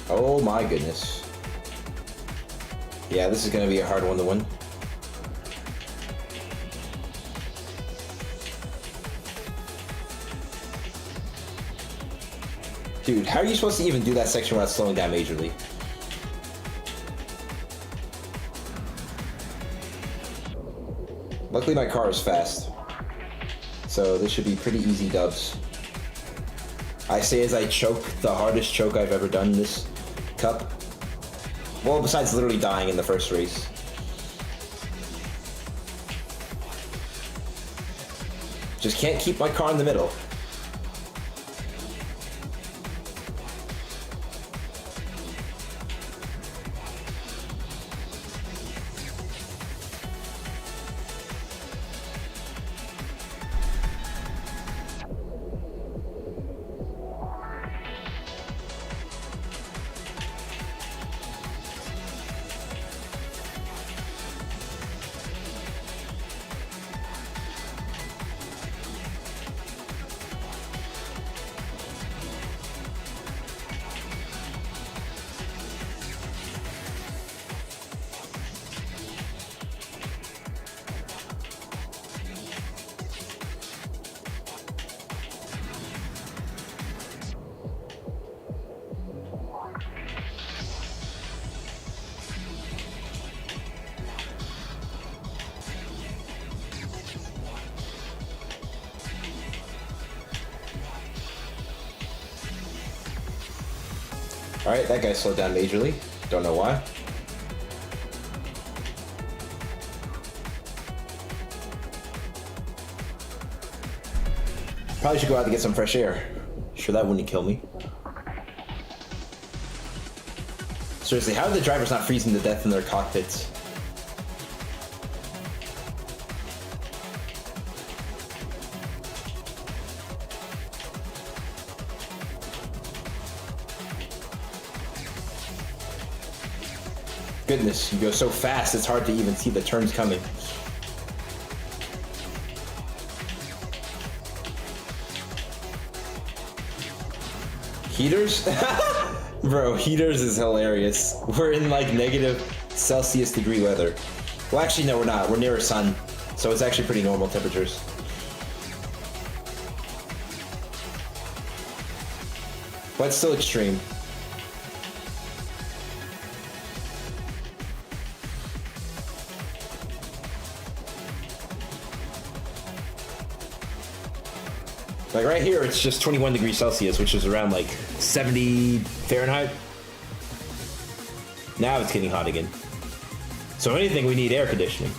Oh my goodness. Yeah, this is gonna be a hard one to win. Dude, how are you supposed to even do that section without slowing down majorly? Luckily my car is fast, so this should be pretty easy dubs. I say as I choke, the hardest choke I've ever done in this cup. Well, besides literally dying in the first race. Just can't keep my car in the middle. Alright, that guy slowed down majorly. Don't know why. Probably should go out to get some fresh air. Sure, that wouldn't kill me. Seriously, how are the drivers not freezing to death in their cockpits? Goodness, you go so fast, it's hard to even see the turns coming. Heaters? Bro, heaters is hilarious. We're in like negative Celsius degree weather. Well, actually, no, we're not. We're near a sun, so it's actually pretty normal temperatures. But it's still extreme. Like right here, it's just 21 degrees Celsius, which is around like 70 Fahrenheit. Now it's getting hot again. So if anything, we need air conditioning.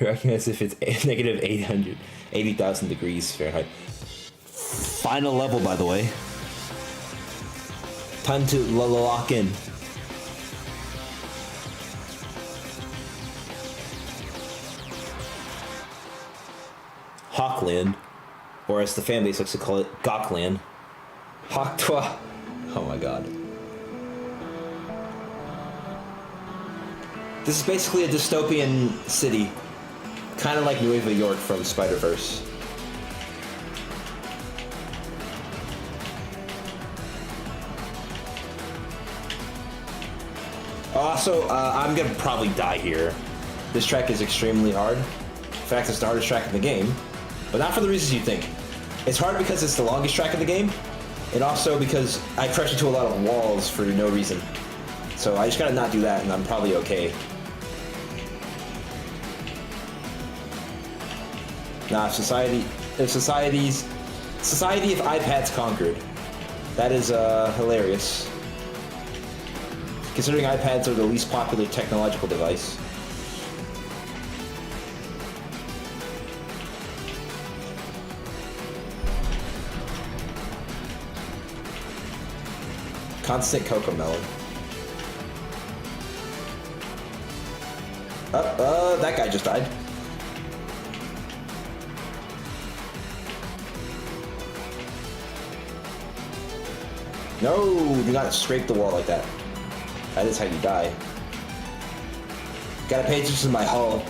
As if it's negative 80,000 degrees Fahrenheit. Final level, by the way. Time to lock in. Hawkland, or as the fan base likes to call it, Gawkland. Hawktwa. Oh my god. This is basically a dystopian city, kind of like Nueva York from Spider-Verse. Also, I'm gonna probably die here. This track is extremely hard. In fact, it's the hardest track in the game. But not for the reasons you think. It's hard because it's the longest track in the game, and also because I crash into a lot of walls for no reason. So I just gotta not do that, and I'm probably okay. Nah, society if iPads conquered. That is hilarious. Considering iPads are the least popular technological device. Constant Cocoa Melon. That guy just died. No, do not scrape the wall like that. That is how you die. Gotta pay attention to my hull.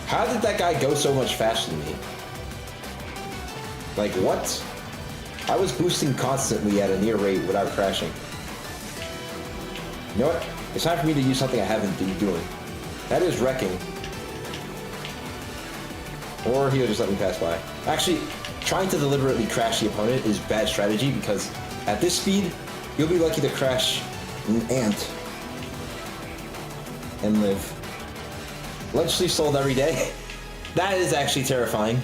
How did that guy go so much faster than me? Like, what? I was boosting constantly at a near rate without crashing. You know what? It's time for me to use something I haven't been doing. That is wrecking. Or he'll just let me pass by. Actually, trying to deliberately crash the opponent is bad strategy because at this speed, you'll be lucky to crash an ant and live. Lunch sleeve sold every day. That is actually terrifying.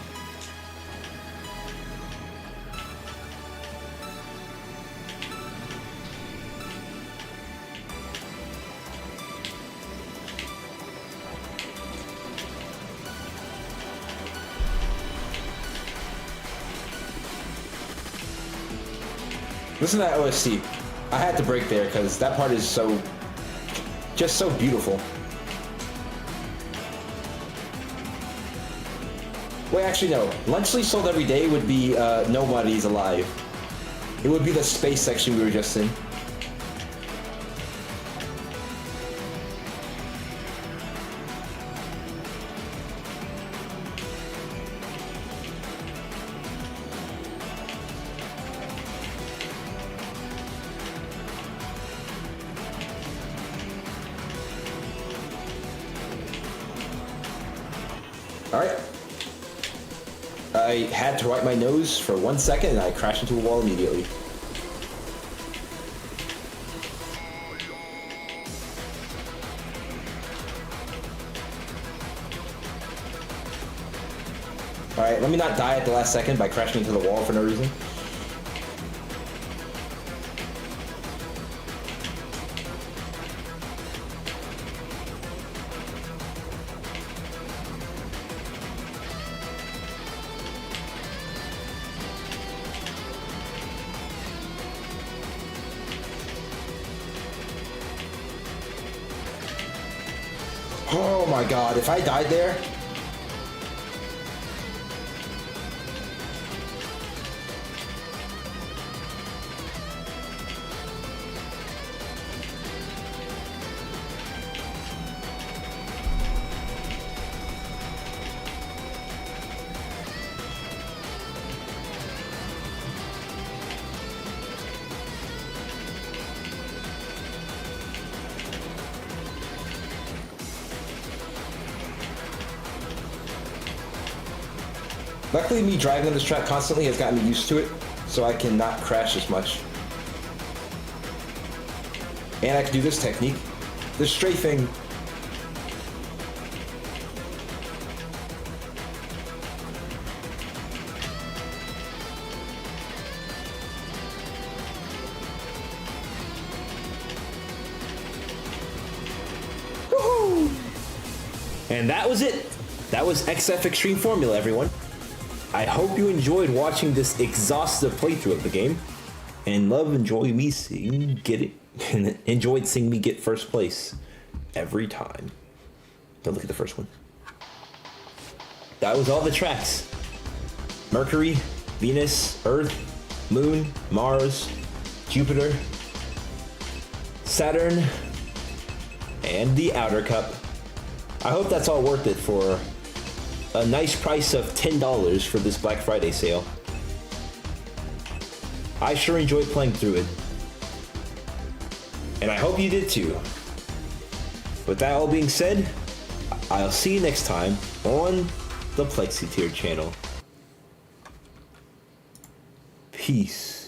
Listen to that OST. I had to break there because that part is just so beautiful. Wait, actually no. Lunch sleeve sold every day would be Nobody's Alive. It would be the space section we were just in. Alright. I had to wipe my nose for 1 second and I crashed into a wall immediately. Alright, let me not die at the last second by crashing into the wall for no reason. Oh my god, if I died there... Luckily, me driving on this track constantly has gotten me used to it, so I can not crash as much. And I can do this technique, the strafing. Woohoo! And that was it. That was XF Extreme Formula, everyone. I hope you enjoyed watching this exhaustive playthrough of the game, and enjoyed seeing me get first place every time. Don't look at the first one. That was all the tracks. Mercury, Venus, Earth, Moon, Mars, Jupiter, Saturn, and the Outer Cup. I hope that's all worth it for a nice price of $10 for this Black Friday sale. I sure enjoyed playing through it. And I hope you did too. With that all being said, I'll see you next time on the Plexi Tier channel. Peace.